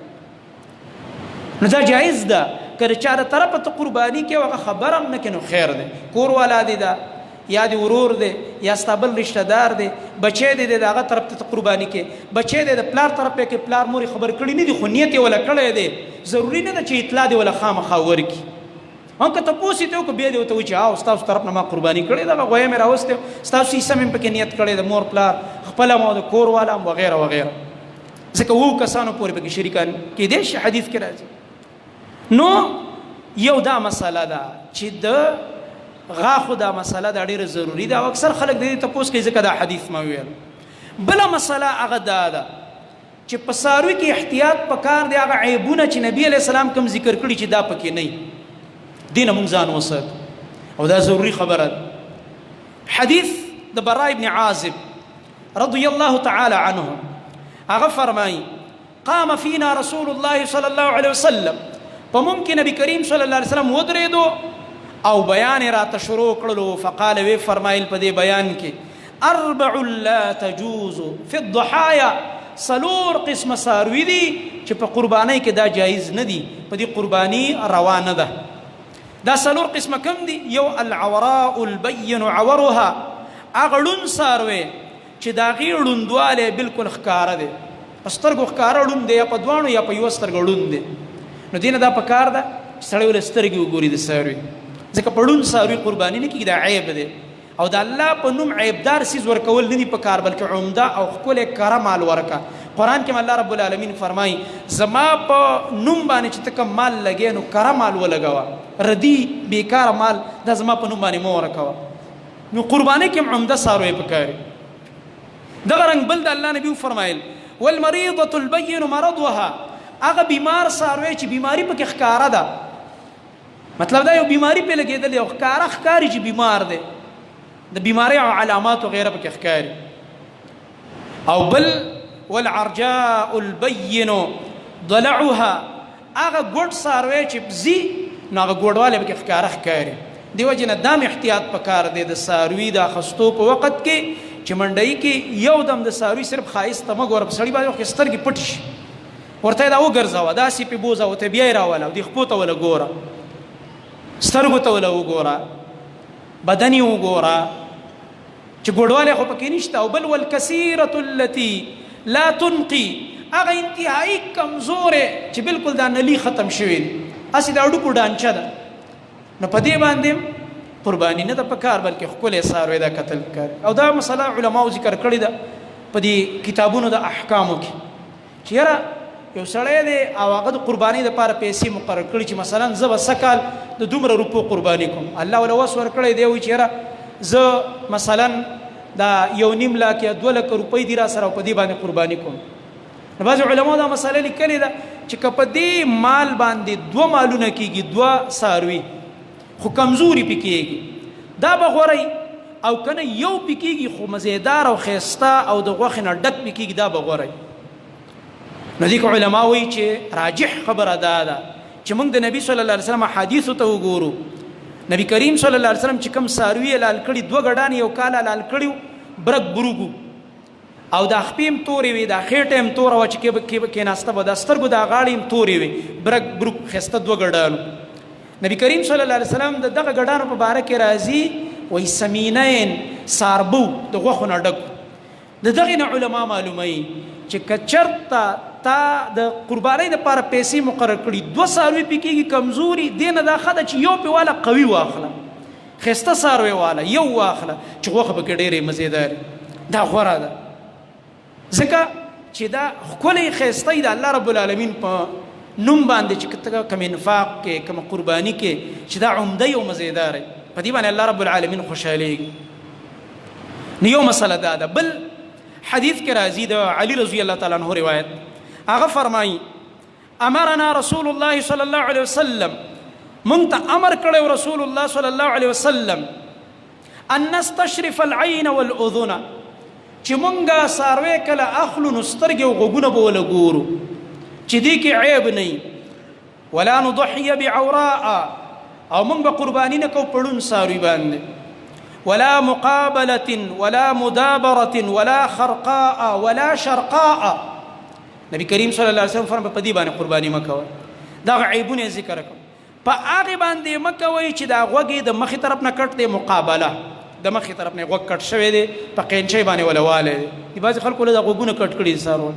نو دا جایز ده که د چا د طرفه ته قرباني کوې هغه خبر هم نه کوې نو خیر دی کور والا دی ده یا د ورور دی یا ستا بل رشته دار دی بچی دی د هغه طرف ته قرباني کې بچی دی د پلار طرف کې پلار مور خبر کړي نه دي خو نیت یې وله کړی دی ضروري نه ده چې اطلاع دی وله خامخا ورکړي هم که تپوس یې ته وکړو بیا دې ورته وایي چې ستاسو طرف نه ما قرباني کړې دغه غویه مې راوستی ستاسو حصه مې پکې نیت کړی د مور پلار خپله هم او د کور والا هم وغیره وغیره ځکه 2 کسانو پورې پکې شریکان کېدی شي حدیث کې راځي. نو یو دا مسله ده چې د غاښو دا مسله دا ډېره ضروري ده او اکثر خلک د دې تپوس کوي ځکه دا حدیث ما ویل بله مسله هغه دا ده چې په څاروي کې احتیاط پکار دی. هغه عیبونه چې نبی علیه السلام کوم ذکر کړي چې دا پکې نه وي، دې نه موږ ځان وساتو او دا ضروري خبره ده. حدیث د براء ابن عازب رضی الله تعالی عنه هغه فرمایي قام فينا رسول الله صلى الله عليه وسلم، په ممکن نبی کریم صلی الله علیه وسلم ودرېدو او بیان راته شروع کړلو. فقال وی فرمایل په دې بیان کې 4 لا تجوز في الضحايا، سلور قسم څاروي دي چې په قربانۍ کې دا جایز نه دي، په دې قرباني روا نه ده. دا سلور قسمه کم دي؟ یو العوراء البين عورها، هغه ړوند څاروی چې د هغې ړوندوالی بلکل ښکاره دی، په سترګو ښکاره ړوند دی، یا په دواړو یا په یوه سترګه ړوند دی. نو دې نه دا پکار ده چې سړی ولې سترګې وګوري د څاروي، ځکه په ړوند څاروي قرباني نه کېږي، دا عیب دی. او د الله په نوم عیبدار څیز ورکول نه دي پکار، بلکې عمده او ښکلی کره مال ورکه. قرآن کې الله رب العالمین فرمایي زما په نوم باندې چې ته کوم مال لګې نو کره مال ولګوه، ردي بیکاره مال دا زما په نوم باندې مه ورکوه. نو قربانۍ کې هم عمده څاروی پکار. دغه رنګ بل د الله نبي وفرمایل والمریضة البین مرضها، هغه بیمار څاروی چې بیماري پکې ښکاره ده، مطلب دا یو بیماري پې لګېدلې او ښکاره ښکاري چې بیمار دی، د بیماری او علامات وغیره پکې ښکاري. او بل والعرجاء البين ضلعها، هغه ګوډ څاروی چې ځي نو هغه ګوډوالی پکې ښکاره ښکاري. دې وجې نه دا احتیاط پکار دی د څاروي د اخیستو په وخت کې چې منډۍ کې یو دم د څاروي صرف ښایست ته مه ګوره، په سړي باندې وخت کې سترګې پټې شي، ورته یې دا وګرځوه، داسې پې بوځه ورته بیا یې راوله او دې خپو ته وله ګوره، سترګو ته وله وګوره، بدن یې وګوره چې ګوډوالی خو پکې نشته. او بل والکثیرة التي لا تنقي، هغه انتهایی کمزورې چې بلکل دا نلی ختم شوی دی، هسې د هډوکو ډانچه ده، نو په دې باندې قرباني نه ده پکار، بلکې ښکلی څاروی دا کتل پکار. او دا مسله علماو ذکر کړې ده په دې کتابونو د احکامو کې چې یاره یو سړی دی او هغه د قربانۍ دپاره پیسې مقرر کړي چې مثلا زه به څه کال د دومره روپو قرباني کوم، الله وله وس ورکړی دی وایي چې یاره زه مثلا دا 1.5 لاک یا 2 لک روپۍ دي را سره او په دې باندې قرباني کوم. نو بعضې علماو دا مسله لیکلې ده چې که په دې مال باندې 2 مالونه کېږي، 2 څاروي خو کمزوري پې کېږي، دا به غوری، او که نه یو پې کېږي خو مزیدار او ښایسته او د غوښې نه ډک پې کېږي، دا به غوری. نو دې که علما وایي چې راجح خبره دا ده چې موږ د نبي صلی الله علیه وسلم حدیثو ته وګورو. نبی کریم صلی الله علیه وسلم چې کوم څاروي یې لال کړي، 2 ګډان یو کال لال کړي، برګ بروګو، او دا خپې هم تورې وي، دا خېټه هم توره وه چې کېناسته به، دا سترګو دا غاړې هم تورې وي، برګ بروګ ښایسته 2 ګډانو. نبی کریم صلی الله علیه وسلم د دغه ګډانو په باره کې راځي وایي سمینین، ساربو د غوښو نه ډک. د دغې نه علما معلوموي چې که چېرته تا د قربانۍ دپاره پیسې مقرر کړي، 2 څاروي پې کېږي کمزوري، دې نه دا ښه ده چې یو پې واله قوي واخله، ښایسته څاروی واله یو واخله چې غوښه پکې ډېرې مزېدارې، دا غوره ده، ځکه چې دا ښکلی ښایسته د الله رب العالمین په نوم باندې چې کوم انفاق کې کوم قرباني کې چې دا عمده او مزیدار په دې باندې الله رب العالمین خوشالیږي. نو یو مسله دا ده. بل حدیث کې راځي د علي رضی الله تعالی عنہ روایت، هغه فرمایي امرنا رسول الله صلی الله علیه وسلم، مونږ ته امر کړی رسول الله صلی الله علیه وسلم ان نستشرف العين والاذن، چې مونږه څاروی کله اخلو نو سترګې او غوږونه به وله ګورو چې دې کې عیب نه، ولا نضحي بعوراء، او موږ به قرباني نه کوو په ړوند څاروي باندې، ولا مقابلة ولا مدابرة ولا خرقاء ولا شرقاء. نبی کریم صلی الله علیه وسلم فرمایي په دې باندې قرباني مه کوئ. دغه عیبونه یې ذکر کړل. په هغې باندې مه کوئ چې دا غوږ یې د مخې طرف نه کټ دی، مقابله د مخې طرف نه غوږ کټ شوی دی، په قینچۍ باندې وله والی دی. بعضې خلکو له د غوږونه کټ کړي دي څاروي،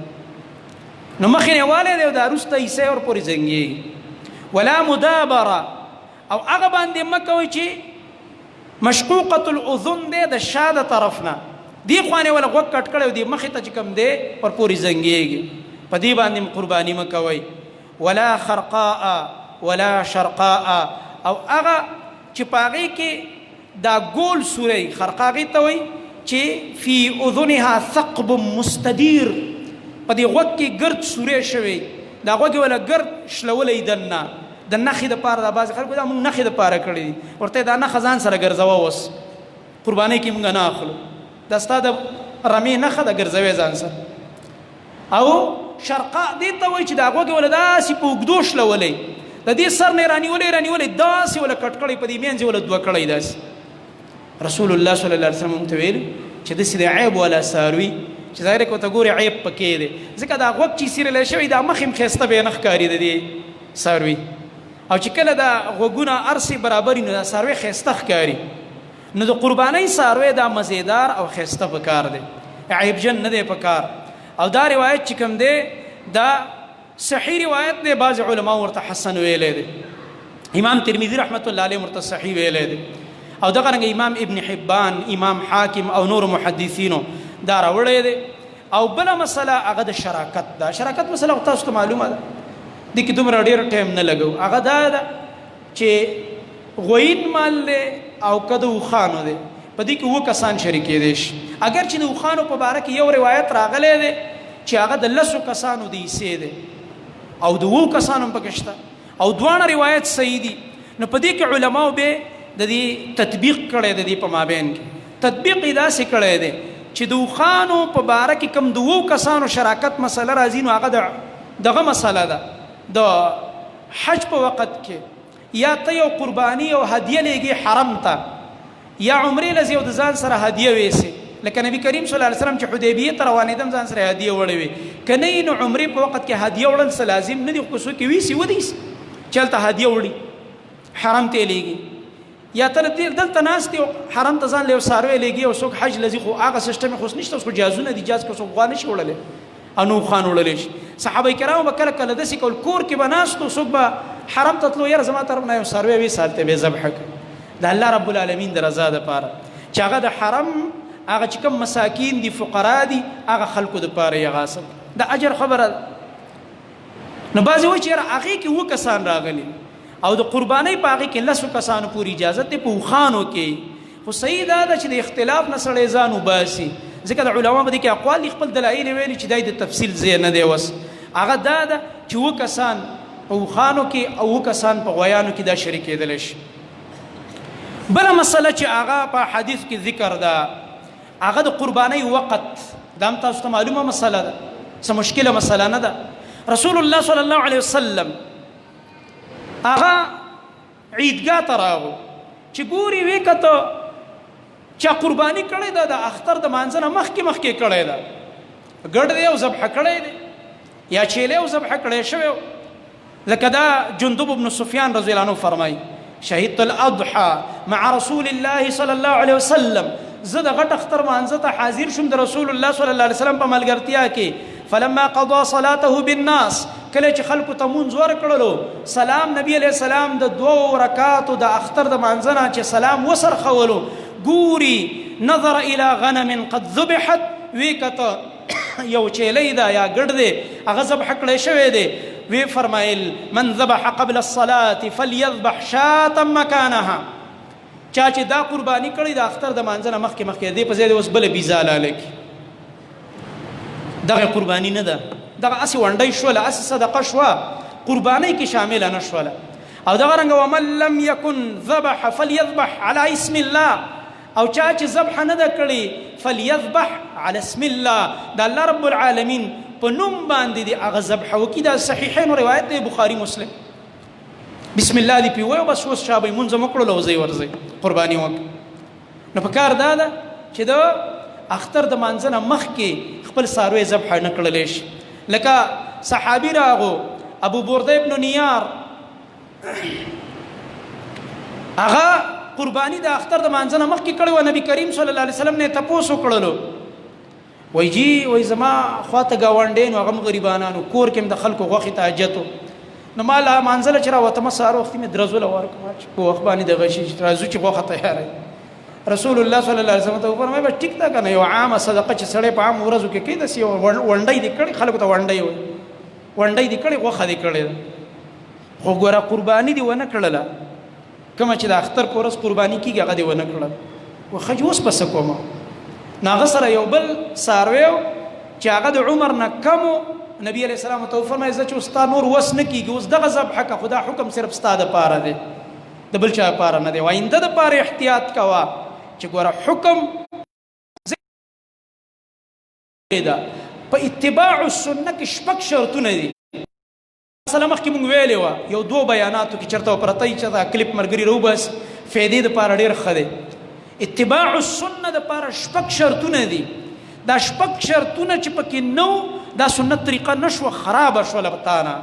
نو مخې نه والی دی او دا وروسته حصه یې ورپورې زنګېږي. ولا مدابره، او هغه باندې مه کوئ چې مشقوقة الاذن دی د شا د طرف نه، دې خوا نه وله غوږ کټ کړی او دې مخې ته چې کوم دی ورپورې زنګېږي، په دې باندې قرباني مه کوئ. ولا خرقاء ولا شرقاء، او هغه چې په هغې کې دا ګول سوری خرقا هغې ته وایي چې فی اذنها ثقب مستدیر، په دې غوږ کې ګرد سورې شوی، دا غوږ ولا ګرد شلولې دنه د نخې د پاره د باز خلکو دا موږ نخې د پاره کړی دي، ورته دا نه خزان سره ګرځوا وس قرباني کې موږ نه اخلو، دا ستاد رمي نخه د ګرځوي ځان سره. او شرقا دې ته وای چې دا غوږ ولا دا سی په وګدوش لولې د دې سر نه رانیولې دا سی ولا کټکړې په دې مینځ ولا دوه کړې داس. رسول الله صلی الله علیه وسلم ته ویل چې د سې عیب ولا ساروي چې ظاهر کو ته ګوري عیب پکې دی، ځکه دا غوږ چې سیره لشي دا مخم خسته به نه ښکاری دی ساروي، او چې کله دا غوګونه ارسي برابرې نو دا ساروي خسته ښکاری، نو د قربانۍ ساروي دا مزیدار او خسته پکار دی، عیب جن نه دی پکار. او دا روایت چې کوم دی دا صحیح روایت دی، بعض علما ورته حسن ویلې دی، امام ترمذی رحمت الله علیه ورته صحیح ویلې دی، او دغه رنګ امام ابن حبان، امام حاکم او نور محدثینو دا راوړی دی. او بل مسله هغه د شراکت ده. شراکت مسله تاسو ته معلومه ده، د کې دومره ډېر ټایم نه لګو. هغه دا ده چې غوین مال دی او که د اوښانو دی، په دې کې اووه کسان شریکېدی شي. اگر چې د اوښانو په باره کې یو روایت راغلی دی چې هغه د 10 کسانو د حصې دی او د 20 کسانو هم پکې شته، او دواړه روایت صحیح دي. نو په دې کې علماو به د دې تطبیق کړی د دې په مابین کې. تطبیق یې داسې کړی دی چې د اوښانو په باره کې کوم د 20 کسانو شراکت مسله راځي، نو هغه دغه مسله ده د حج په وخت کې یا ته یو قرباني او هدیه لېږي حرم ته، یا عمرې لزی او د ځان سره هدیه ویسي، لکه نبی کریم صلی الله علیه وسلم چې حدیبیه ته روانېدم ځان سره هدیه وړې وي، که نه نو عمرې په وخت کې هدیه وړل څه لازم نه دي، خو څوک یې ویسي ودیسي چې هلته هدیه وړي حرم ته یې لېږي، یا ته دلته ناست یو حرم ته ځان له یو څاروی لېږي او څوک حج لځي، خو هغه سیسټم خو نشته، اوس خو جازونه دي، جاز که څوک غوا نشي وړلی او نو خوان وړلی شي. صحابه کرامو به کله کله داسې کول، کور کې به ناست و څوک به حرم ته تلو، یاره زما طرف نه یو څاروی ویسه هلته به یې ذبحه کړه د الله رب العالمین د رضا دپاره، چې هغه د حرم هغه چې کوم مساکین دي فقرا دي هغه خلکو دپاره یې غاصب د اجر خبره ده. نو بعضې وایي چې یاره هغې کې 7 کسان راغلي او د قربانۍ په هغې کې 10 کسانو پورې اجازت دی په اوښانو کې، خو صحیح دا ده چې د اختلاف نه سړی ځان وباسي، ځکه د علما په دې کې اقوال دي، خپل دلایل یې ویلي چې دا د تفصیل ځای نه دی وس. هغه دا ده چې 7 کسان په اوښانو کې او 7 کسان په غویانو کې دا شریکېدلی شي. بله مسله چې هغه په حدیث کې ذکر ده هغه د قربانۍ وقت، دا هم تاسو ته معلومه مسله ده، څه مشکله مسله نه ده. رسول الله صلی الله علیه وسلم هغه عیدګاه ته راغو چې ګوري وی کته چا قرباني کړې ده د اختر د مانځنه مخکې کړې ده، ګډ دی او ذبح کړی دی یا چیلې او ذبح کړی شوی، لکه دا جندب بن سفیان رضی الله عنه فرمایي شهدت الاضحى مع رسول الله صلی الله علیه وسلم، زه د غټ اختر مانځه ته حاضر شوم د رسول الله صلی الله علیه وسلم په ملګرتیا کې. فلما قضى صلاته بالناس، کله چې خلکو ته مونځ ورکړلو، سلام نبی علیہ السلام د 2 رکعاتو د اختر د مانځنه چې سلام وسرخولو، ګوري نظر الى غنم قد ذبحت، وی کته یو چیلې ده یا ګډ دی هغه ذبح کړی شوی دی، وی فرمایل من ذبح قبل الصلاة فليذبح شاة مكانها، چا چې دا قرباني کړی د اختر د مانځنه مخکې دی په ځای د اوس بله بیزا لاله کړي، دغه قرباني نه ده، دغه اسې ونډۍ شوله، اسې صدقه شوه، قربانۍ کې شامله نه شوله. او دغه رنګه ومن لم يكن ذبح فليذبح على اسم الله، او چا چې ذبح نه ده کړې فليذبح على اسم الله، د الله رب العالمین په نوم باندې دی هغه ذبح وکړي. دا صحیحین روایت دی بخاري مسلم. بسم الله دی پی وایو بس اوس چا به مونځ مکړو لوځي ورځي قرباني وکړي. نو په کار دا ده چې د اختر د مانځنه مخکې خپل څاروی ذبح نه کړلی شي، لکه صحابي راغو ابو برده ابن نیار، هغه قرباني د اختر د مانځنه مخکې کړی و، نبی کریم صلی الله علیه وسلم نه تپوس وکړلو، وای جی وای زما خواته ګاونډی نو هغه هم غریبانانو، کور کې هم د خلکو غوښې ته حاجت و، نو ما له مانځله چې راوتمه سهار وختي مې درزوله ورکړه چې په وخت باندې دغه شي چې راځو چې غوښه تیاره. رسول الله صلی الله علیه وسلم ته وفرمایي بس ټیک ده که نه، یو عامه صدقه چې سړی په عام ورځو کې کوي داسې یو ونډۍ دې کړې، خلکو ته ونډۍ وایي، ونډۍ دې کړې غوښه دې کړې ده، خو ګوره قرباني دې ونه کړله، کومه چې د اختر په ورځ قرباني کېږي هغه دې ونه کړله. و ښه اوس به څه کومه، ناغه سره یو بل سارویو چې هغه د عمر نه کمو نبی علیہ السلام ته فرمایي چې استاد نور وس نه کیږي اوس دغه ذبح کا خدا حکم صرف استاد پاره دی د بل چا پاره نه دی وینده د پاره احتیاط کوا چې ګوره حکم دا په اتباع السنه کې شپږ شرطونه دي سلام مخکې مونږ ویلې و یو دوه بیاناتو کې چرته پرتای چې دا کلیپ مرګري رو بس فائدې د پاره ډیر خده اتباع السنه د پاره شپږ شرطونه دي دا شپږ شرطونه چې پکې نو دا سنت طریقه نشو خراب شو لبتانا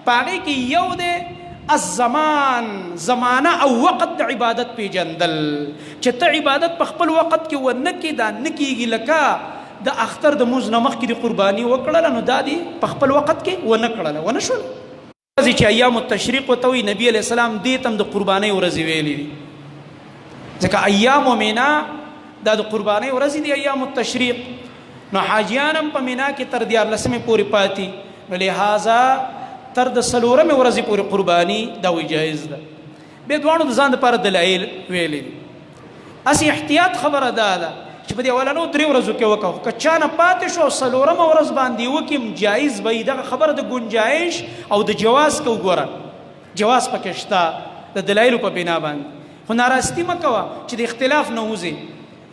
پاره کې یو د الزمان زمانه او وقت د عبادت پی جندل چې ته عبادت په خپل وخت کې ونکې دا نکېږي لکه د اختر د موز نمخ کې د قرباني وکړل نو دا دی په خپل وخت کې ونکړل ونشول چې ایام التشریق وتوي نبی علیہ السلام دې تم د قرباني ورځې ویلي دي ځکه ایام مینا دا د قرباني ورځې دي ایام التشریق نو حاجیانم په مینا کې تر 14 پورې پاتې نو لہذا تر د سلورم ورځې پورې قرباني دا وی جایز ده به دوانو د ځان لپاره دلایل ویلي دي اسی احتیاط خبره ده چې په دې اولانو 3 ورځو کې وکړو که چا نه پاتې شو سلورم ورځ باندې وکیم جایز به دغه خبره د گنجائش او د جواز کو ګوره جواز پکې شته د دلایل په بنا باندې خو ناراستی مکوه چې د اختلاف نه وځي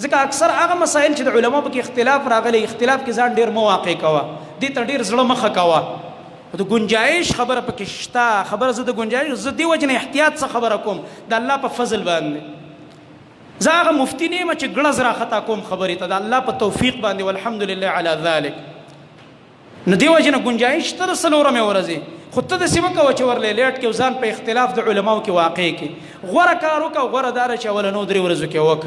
ځکه اکثر هغه مسائل چې د علماء په کې اختلاف راغلي اختلاف کې ځان ډیر مواقع کوه دې ته ډیر زړه مخه کوه د گنجائش خبره پکې شته خبره زه د گنجائش زه دی وجنه احتیاط څخه خبره کوم د الله په فضل باندې زاغه مفتی نه چې ګړز را خطا کوم خبرې ته د الله په توفیق باندې والحمدلله علی ذلک نو دی وجنه گنجائش تر سلورمه ورځي خو ته د سیمه کو چې ورلې لیټ کې ځان په اختلاف د علماو کې واقع کې غوړه کارو کا غوړه دار چې ولنو 3 ورځو کې وک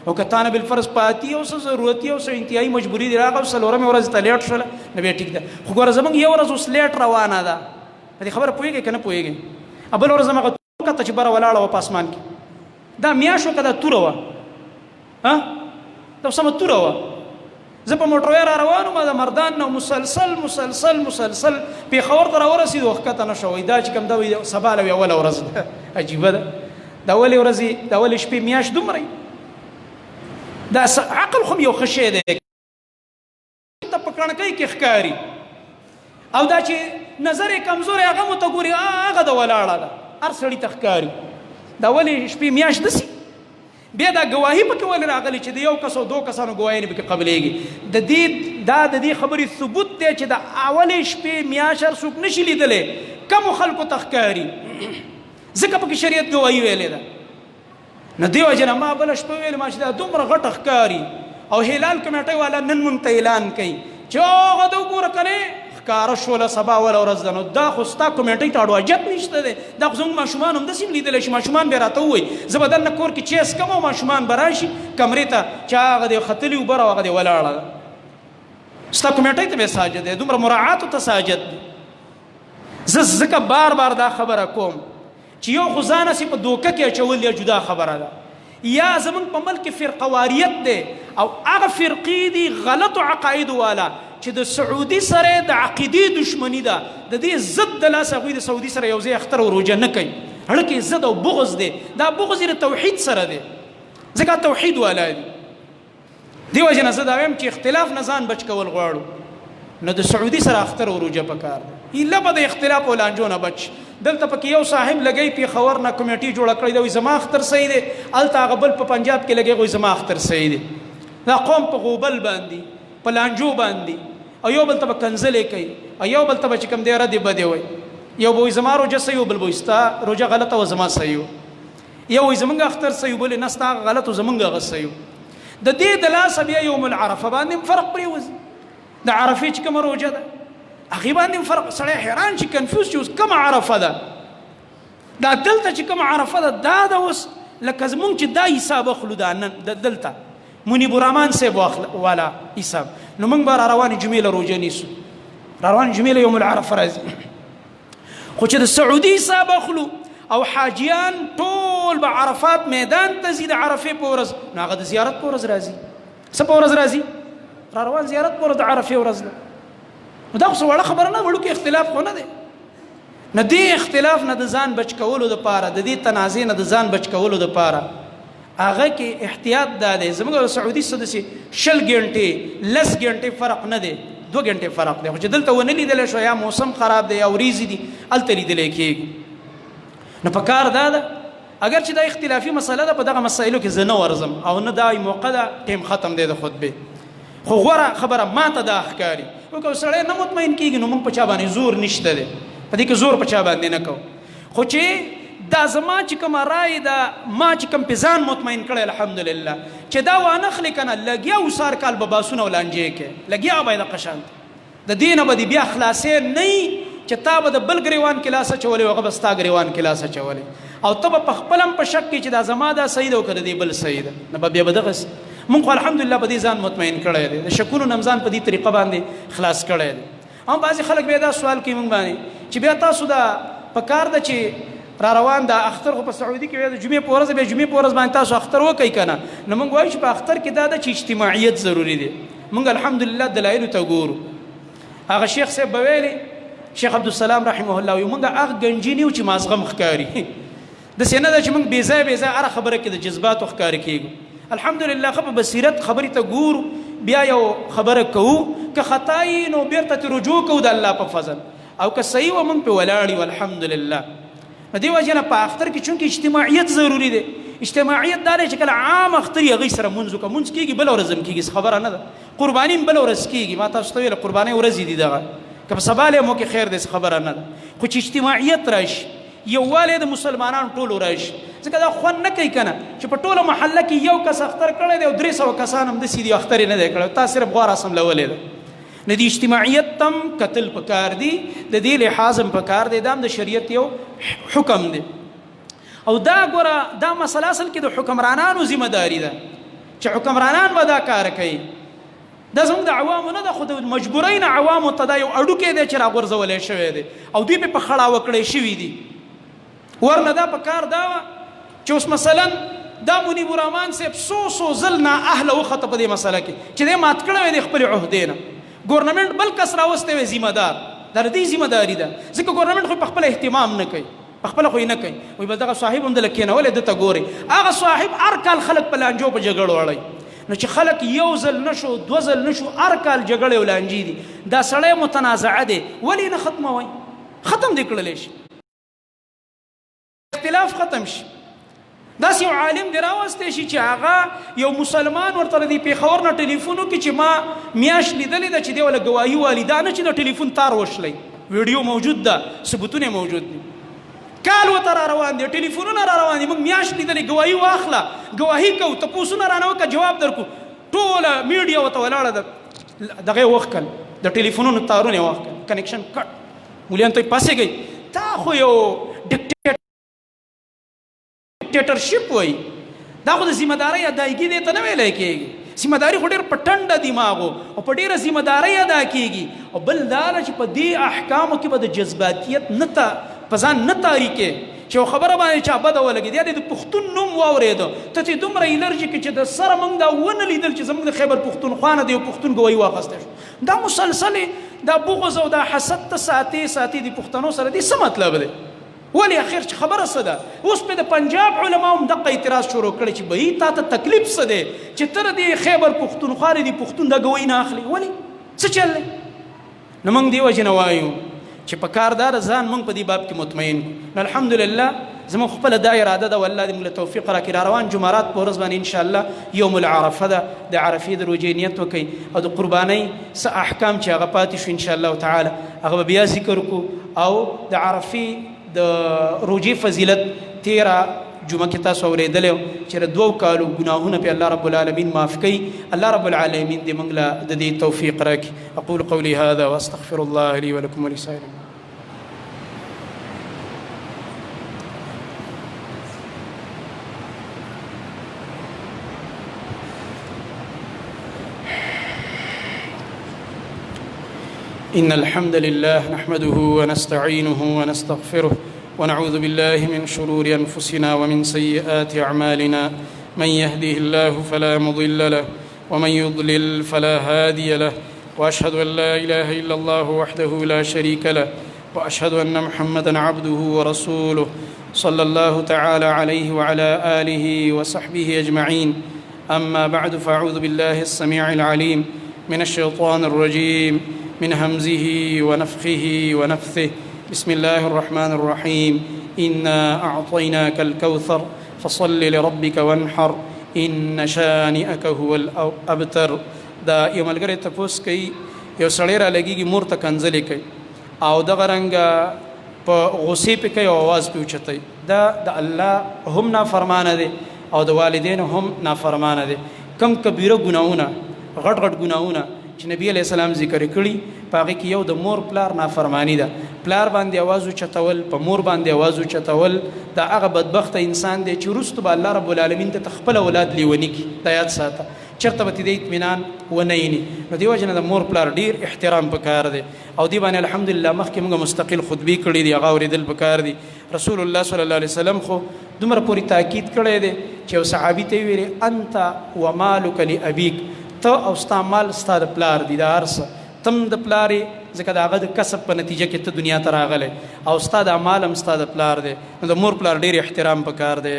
او کتانه بالفرض پاتی او ضرورت او انتهایی مجبوری دی راغو سلورمه ورځ ته لیټ شول نو به ټیک ده خو ګوره زمونږ یو ورځ اوس لیټ روانه ده په دې خبره پوهیږي کنه پوهیږي ابل ورځ مغه کته چې بره ولاړه و پاسمان کې دا میاشو کده توره وا ها دا سم توره وا زه په موټر را روانم دا مردان نو مسلسل په خبر تر ورسید وخت نه شوې دا چې کوم دا وي سباله وی اول ورځ عجیب ده دا اول ورځ دا اول شپې میاش دومره دا عقل خو یو خشه ده ته پکړن کوي کې ښکاری او دا چې نظر کمزور هغه متګوري هغه د ولاړه ده هر سړی تخکاری دا ولی شپې میاش دسی بیا دا گواهی پکې ول راغلی چې د یو کس او 2 کسانو گواهی نه پکې قبلېږي د دې خبرې ثبوت دی چې د اول شپې میاش هر څوک نشي لیدلې کم خلکو تخکاری ځکه پکې شریعت گواهی ویلې ده نه دیو جنا ما بل شپه ویل ما چې دا دومره غټ ښکاری او هلال کمیټه والا نن مونږ اعلان کوي چې هغه د وګوره کنه کار شول سبا ول ورځ دنو دا خو ستا کمیټې ته اړوجت نشته ده دا خو زموږ ماشومان هم د سیم لیدل شي ماشومان به راته وي زبدل نه کور کې چیس کوم ماشومان براشي کمرې ته چا هغه د خطلی وبره هغه د ولاړه ستا کمیټې ته ساجد ده دومره مراعات ته ساجد زکه بار دا خبره کوم چې یو خزانه سي په دوکه کې چول یا جدا خبره ده یا زمون په ملک فرقواریت ده او هغه فرقې دي غلط عقاید والا چې د سعودي سره د عقیدی دشمنی ده د دې ضد د لاس غوی د سعودي سره یو ځای اختر او روزه نه کوي هلکه ضد او بغض ده دا بغض د توحید سره ده ځکه توحید والا دی وجه زه دا وایم چې اختلاف نه ځان بچ کول غواړو نو د سعودي سره اختر او روزه پکار ده الا په د اختلاف او لانجو نه بچ دلته پکې یو صاحب لګی په خبر نه کمیټي جوړ کړی دا زما اختر صحیح ده الته غبل په پنجاب کې لګی غوي زما اختر صحیح ده دا قوم په غوبل باندې په لانجو باندې ایو بل تب کنزلې کوي ایو بل تب چې کوم دی را دی بده وي یو به زما روزه صحیح بل بوستا روزه غلطه و زما صحیح یو زمونږ اختر صحیح بل نستا غلط و زمونږ غ صحیح د دې د لاس بیا یوم العرفه باندې فرق پریوز د عرفه چې کوم روزه ده هغه باندې فرق سړی حیران شي کنفیوز شي کوم عرفه ده دا دلته چې کوم عرفه ده دا د اوس لکه زمونږ چې دا حساب خلو دا نن دلته منیب الرحمن سے والا حساب نو موږ به روان جمیله روزه نیسو روان جمیله یوم العرفه راځي خو چې د سعودي حساب اخلو او حاجیان ټول به عرفات میدان ته ځي د عرفې په ورځ نو هغه د زیارت په ورځ راځي څه په ورځ راځي روان زیارت په ورځ د عرفې ورځ ده نو دا خو وړه خبره نه وړو کې اختلاف خو نه دی نه دې اختلاف نه د ځان بچ کولو دپاره د دې تنازع نه د ځان بچ کولو دپاره هغه کې احتیاط دا دی زموږ سعودي سدسي 20 غنټې 10 غنټې فرق نه دی 2 غنټې فرق دی خو چې دلته ونه لیدل شو یا موسم خراب دی یا وریځ دي الته لیدل کېږي نو په کار دا ده اگر چې دا اختلافي مسله ده په دغه مسایلو کې زه نه ورځم او نه دا موقع ده ټیم ختم دی د خطبه خو غوره خبره ماته دا ښکاري وکړو سړی نه مطمئن کېږي نو موږ په چا باندې زور نشته دی په دې کې زور په چا باندې نه کوو خو چې دا زما چې کومه رای ده ما چې کوم په ځان مطمئن کړی الحمدلله چې دا وانخلي که نه لګیا وسار کال به باسونه ولانجې کې لګیا به یې د قشانت د دې نه به دې بیا خلاصې نه وي چې تا به د بل ګریوان کې لاس اچولی هغه به ستا ګریوان کې لاس اچولی او ته به په خپل هم په شک کې چې دا زما دا صحیح ده او که د دې بل صحیح ده نه به بیا به دغسې مونږ خو الحمدلله په دې ځان مطمئن کړی دی د شکونو نه ځان په دې طریقه باندې خلاص کړی دی هم بعضې خلک بیا دا سوال کوي مونږ باندې چې بیا تاسو دا په کار ده چې را روان دا اختر خو په سعودي کې د جمعې په ورځ بیا جمعې په ورځ باندې تاسو اختر وکئ که نه نو موږ وایو چې په اختر کې دا ده چې اجتماعیت ضروري دی موږ الحمدلله دلایلو ته ګورو هغه شیخ صاحب به ویلي شیخ عبدالسلام رحمه الله وایي موږ هغه ګنجي نه یو چې مازغم ښکاري داسې نه ده چې موږ بې ځایه بې ځایه هره خبره کې د جذباتو ښکاره کېږو الحمدلله ښه په بصیرت خبرې ته ګورو بیا یو خبره کوو که خطا یي نو بېرته ترې رجوع کوو د الله په فضل او که صحیح و موږ پې ولاړ یو الحمدلله په دې وجه نه په اختر کې چونکې اجتماعیت ضروري دی اجتماعیت دا دی چې کله عام اختر یې هغوی سره مونځ وکړه مونځ کېږي بله ورځ هم کېږي خبره نه ده قرباني هم بله ورځ کېږي ما تاسو ته ویله قربانۍ ورځې دي دغه که په سبا لی مو کې خیر دی خبره نه ده خو چې اجتماعیت راشي یووالی د مسلمانانو ټولو راشي ځکه دا خوند نه کوي که نه چې په ټوله محله کې یو کس اختر کړی دی او 300 کسان هم داسې دي اختر یې نه دی کړی تا صرف غوار اسملولی ده نو د اجتماعیت تم کتل پکار دی د دې لحاظ هم پکار دی دا هم د شریعت یو حکم دی او دا ګوره دا مسله اصل کې د حکمرانانو ذمه داري ده چې حکمرانان به دا کار کوي دا زموږ د عوامو نه ده خو د مجبورین عوامو ته دا یو اډوکی دی چې راغورځولی شوی دی او دوی پې په خړاوه کړی شوي دي ورنه دا پکار دا وه چې اوس مثلا دا منیب الرحمن صاحب څو ځل نااهله وخته په دې مسله کې چې دی مات کړی وی د خپلې عهدې نه ګورنمنټ بل کس راوستی وی ذمه دار دا د دې ذمه داري ده ځکه ګورنمنټ خو په خپله اهتمام نه کوي په خپله خو یې نه کوي وایي بس دغه صاحب هم دله کېنولی ده ته ګورې هغه صاحب هر کال خلک په لانجو په جګړو اړوي نو چې خلک یو ځل نشو 2 ځل نشو هر کال جګړې او لانجې دي دا سړی متنازعه دی ولې نه ختموئ ختم دې کړلی شي اختلاف ختم شي داس یو عالم دی راوستی شي چې هغه یو مسلمان ورته د پېښور نه ټلیفون وکړي چې ما میاشت لیدلې ده چې دی وله ګواهي والي دا نه چې د ټلیفون تار وشلی ویډیو موجود ده ثبوتونه موجود دي کال ورته را روان دي ټلیفونونه را روان دي موږ میاشت لیدلې ګواهي واخله ګواهي کوو تپوسونه رانه وکړه جواب درکړو ټوله میډیا ورته ولاړه ده دغه یې وښکل د ټلیفونونو تارونه یې وښکل کنیکشن کټ مولیان ته یې پاسېږئ دا خو یو ډیکټیټرشپ وایي دا خو د ذمهدارۍ ادایګي دی ته نه ویلی کېږي ذمهداري خو ډېر په ټنډه دماغو او په ډېره ذمهدارۍ ادا کېږي او بل دا ده چې په دې احکامو کې به د جذباتیت نه په ځان نه تاریکې چې یو خبره باندې چا بده ولګېد یا د پښتون نوم واورېده ته چې دومره الرجي کې چې د سره موږ دا ونه لیدل چې زموږ د خیبر پښتونخوا نه د یو پښتون ګواهي واخیستی شو دا مسلسلې دا بغض او دا حسد ته ساتې د پښتنو سره دې څه مطلب دی ولی اخر چې خبره څه ده اوس پې د پنجاب علماو هم دغه اعتراض شروع کړی چې بهي تا ته تکلیف څه دی چې ته د خیبر پښتونخوا د پښتون دا ګواهي نه اخلي ولې څه چل دی نو موږ دې وجې نه وایو چې په کار دا ځان موږ په دې باب کې مطمئن نو الحمدلله زموږ خپله دا اراده ده والله دې موږ له توفیق راکړي را روان جمعرات په ورځ باندې انشاءالله یوم العرفه ده د عرفې د روژې نیت وکړئ او د قربانۍ څه احکام چې هغه پاتې شو انشاءالله تعالی هغه به بیا ذکر کړو او د عرفې د روژې فضیلت 13 جمعه کې تاسو اورېدلی چې د 2 کالو ګناهونه په الله رب العالمین معاف کوي الله رب العالمین دې موږ له د دې توفیق راکړي اقول قولي هذا واستغفر الله لي ولكم ولسائر إن الحمد لله نحمده ونستعينه ونستغفره ونعوذ بالله من شرور أنفسنا ومن سيئات أعمالنا من يهده الله فلا مضل له ومن يضلل فلا هادي له وأشهد أن لا إله إلا الله وحده لا شريك له وأشهد أن محمدا عبده ورسوله صلى الله تعالى عليه وعلى آله وصحبه أجمعين. أما بعد فأعوذ بالله السميع العليم من الشيطان الرجيم من همزه ونفخه ونفثه. بسم الله الرحمن الرحيم. إنا أعطيناك الكوثر فصل لربك وانحر إن شانئك هو الأبتر. دا یو ملګری تپوس کوي یو سړی را لګیږي مور ته کنځلې کوي او دغه رنګه په غصې پې کوي او اواز پې اوچتوي. دا د الله هم نافرمانه دی او د والدینو هم نافرمانه دی. کم کبیره ګناهونه غټ غټ ګناهونه چې نبی علیہ السلام ذکر کړي په هغې کې یو د مور پلار نافرمانی ده. پلار باندې اواز اوچتول، په مور باندې اواز اوچتول دا هغه بدبخته انسان دی چې وروسته به الله رب العالمین ته خپل اولاد لیوني کړي. دا یاد ساته چېرته به د اطمینان ونه ییني. نو دې وجې نه د مور پلار ډېر احترام پکار دی او دې باندې الحمدلله مخکې موږ مستقل خطبې کړي دي، هغه اورېدل پکار دي. رسول الله صلی الله علیه وسلم خو دومره پورې تاکید کړی دی چې یو صحابي ته یې ویلې انت ومالک لابیک، ته او ستا مال ستا د پلار دي، دا هر څه تم د پلار یې ځکه د هغه د کسب په نتیجه کې ته دنیا ته راغلی او ستا د مال هم ستا د پلار دی. نو د مور پلار ډېر احترام پکار دی.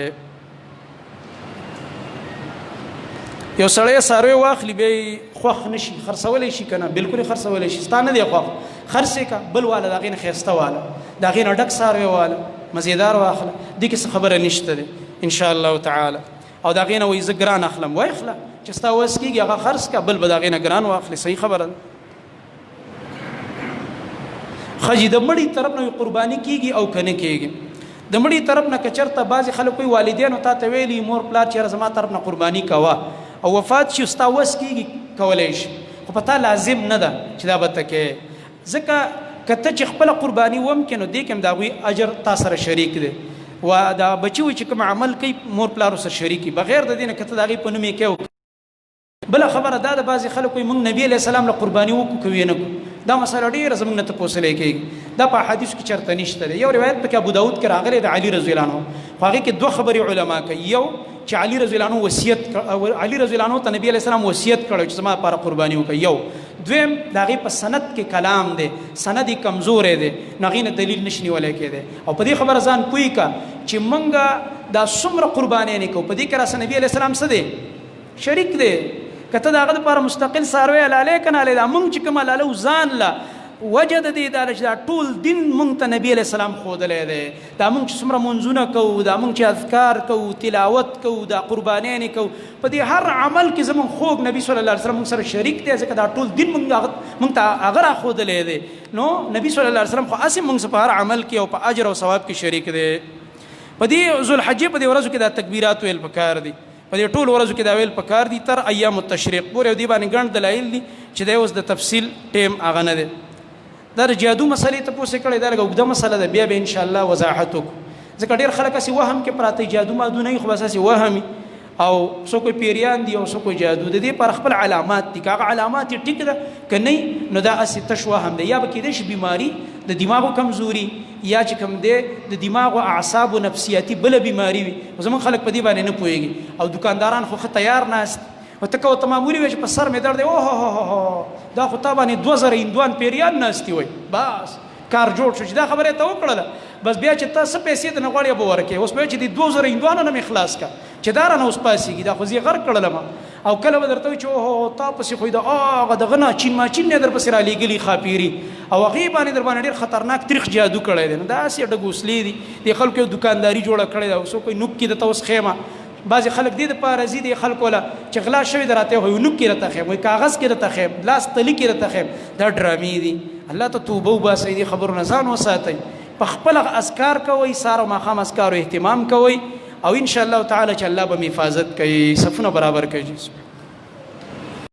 یو سړی څاروی واخلي بیا یې خوښ نه شي، خرڅولی شي که نه؟ بلکل یې خرڅولی شي، ستا نه دی خوښ، خرڅ یې که بل واله د هغې نه ښایسته واله، د هغې نه ډک څاروی واله، مزېدار واخله، دې کې څه خبره نشته دی انشاءالله تعالی. او د هغې نه وایي زه ګران اخلم، واخله چې ستا وس کېږي هغه خرڅ که، بل به د هغې نه ګران واخلي. صحیح خبره ده. ښځې د مړي طرف نه قرباني کېږي او که نه کېږي. د مړي طرف نه که چېرته بعضې خلک وایي والدینو تا ته ویلي مور پلار چې یاره زما طرف نه قرباني کوه او وفات شي ستا وس کېږي کولی شي، خو په تا لازم نه ده چې دا به ته کوې. ځکه که ته چې خپله قرباني ومکې نو دې کې هم د هغوی اجر تا سره شریک دی و دا بچي وي چې کوم عمل کوي مور پلارو سره شریک وي بغیر د دې نه که ته د هغې په نوم یې کوې. بله خبره دا د بعضې خلک وایي موږ نبي علیه السلام له قرباني وکړو که ویې نه کړو. دا مسله ډېره زموږ نه تپوسلی کېږي، دا په احادیثو کې چېرته نشته دی. یو روایت پکې ابو داود کې راغلی د علي رضی الله عنه، خو هغې کې دوه خبرې علما کوي. یو چې علي رضی الله عنه وصیت علي رضی الله عنه ته نبي علیه السلام وصیت کړی چې زما لپاره قرباني وکړي. یو دویم د هغې په سند کې کلام دی، سند یې کمزوری دی، نو هغې نه دلیل نشي نیولی کېدی. او په دې خبره ځان پوه که چې موږ دا څومره قربانیانې کوو په دې کې راسه نبي علیه السلام څه دی؟ شریک دی. که ته د هغه دپاره مستقل څاروی حلالۍ که نه حلالۍ، دا موږ چې کوم حلالو ځان له وجه د دې دا چې دا ټول دین موږ ته نبي علیه السلام ښودلی دی. دا موږ چې څومره منځونه کوو، دا موږ چې اذکار کوو، تلاوت کوو، دا قربانیانې کوو، په دې هر عمل کې زموږ خوږ نبي صلی الله علیه وسلم موږ سره شریک دی، ځکه دا ټول دین موږ ته هغه راښودلی دی. نو نبي صلی الله علیه وسلم خو هسې موږ په هر عمل کې او په اجر او ثواب کې شریک دی. په دې ذوالحجې په دې ورځو کې دا تکبیرات ویل پکار دي، په دې ټول ورځو کې دا ویل پکار دي تر ایام التشریق پورې. او دې باندې ګڼ دلایل دي چې دی اوس د تفصیل ټیم هغه نه دی. دا د جادو مسلې تپوس یې کړی، دا لږه اوږده مسله ده، بیا به انشاءالله وضاحت وکړو. ځکه ډېر خلک هسې وهم کې پراته جادو مادو نه وي، خو بس هسې وهمي او څوک یې پیریان دي او څوک یې جادو. د دې لپاره خپل علامات دي، که هغه علامات یې ټیک ده که نه نو دا هسې تش وهم دی. یا به کېدای شي بیماري د دماغو کمزوري یا چې کوم دی د دماغو اعصابو نفسیاتي بله بیماري وي. زموږ خلک په دې باندې نه پوهېږي او دکانداران خو ښه تیار ناست او ته که ورته معمولي وایي چې په سر مې درد دی، اوه دا خو تا باندې 2000 هندوان پیریان ناستي وایي، بس کار جوړ شو چې دا خبره یې ته وکړله. بس بیا چې ته څه پیسې د نه غواړې به ورکې. اوس به وایي چې د 2000 هندوانو نه مې خلاص کا چې دا رانه اوس پاسېږي، دا خو زه یې غرق کړلم. او کله به درته وایي چې اوه تا پسې خو د هغه دغه نه چین ماچین نه در پسې رالېږلي ښاپیري او هغې باندې در باندې ډېر خطرناک تریخ جادو کړی دی. نو دا هسې ډګ وسلې دي، دې خلکو یو دکانداري جوړه کړې ده. څوک وایي نوک کې درته اوس خیمه، بعضې خلک دې دپاره ځي دې خلکو له چې غلا شوي ده راته وایي نوک کې راته خیم، وایي کاغذ کې راته خیم، لاس تلي کې راته خیم. دا ډرامې دي. الله ته توبه وباسئ، دې خبرو نه ځان وساتئ. په خپله اذکار کوئ، سهار او ماښام اذکارو اهتمام کوئ او انشاءالله تعالی چې الله به مې حفاظت کوي، صفونه برابر کوي.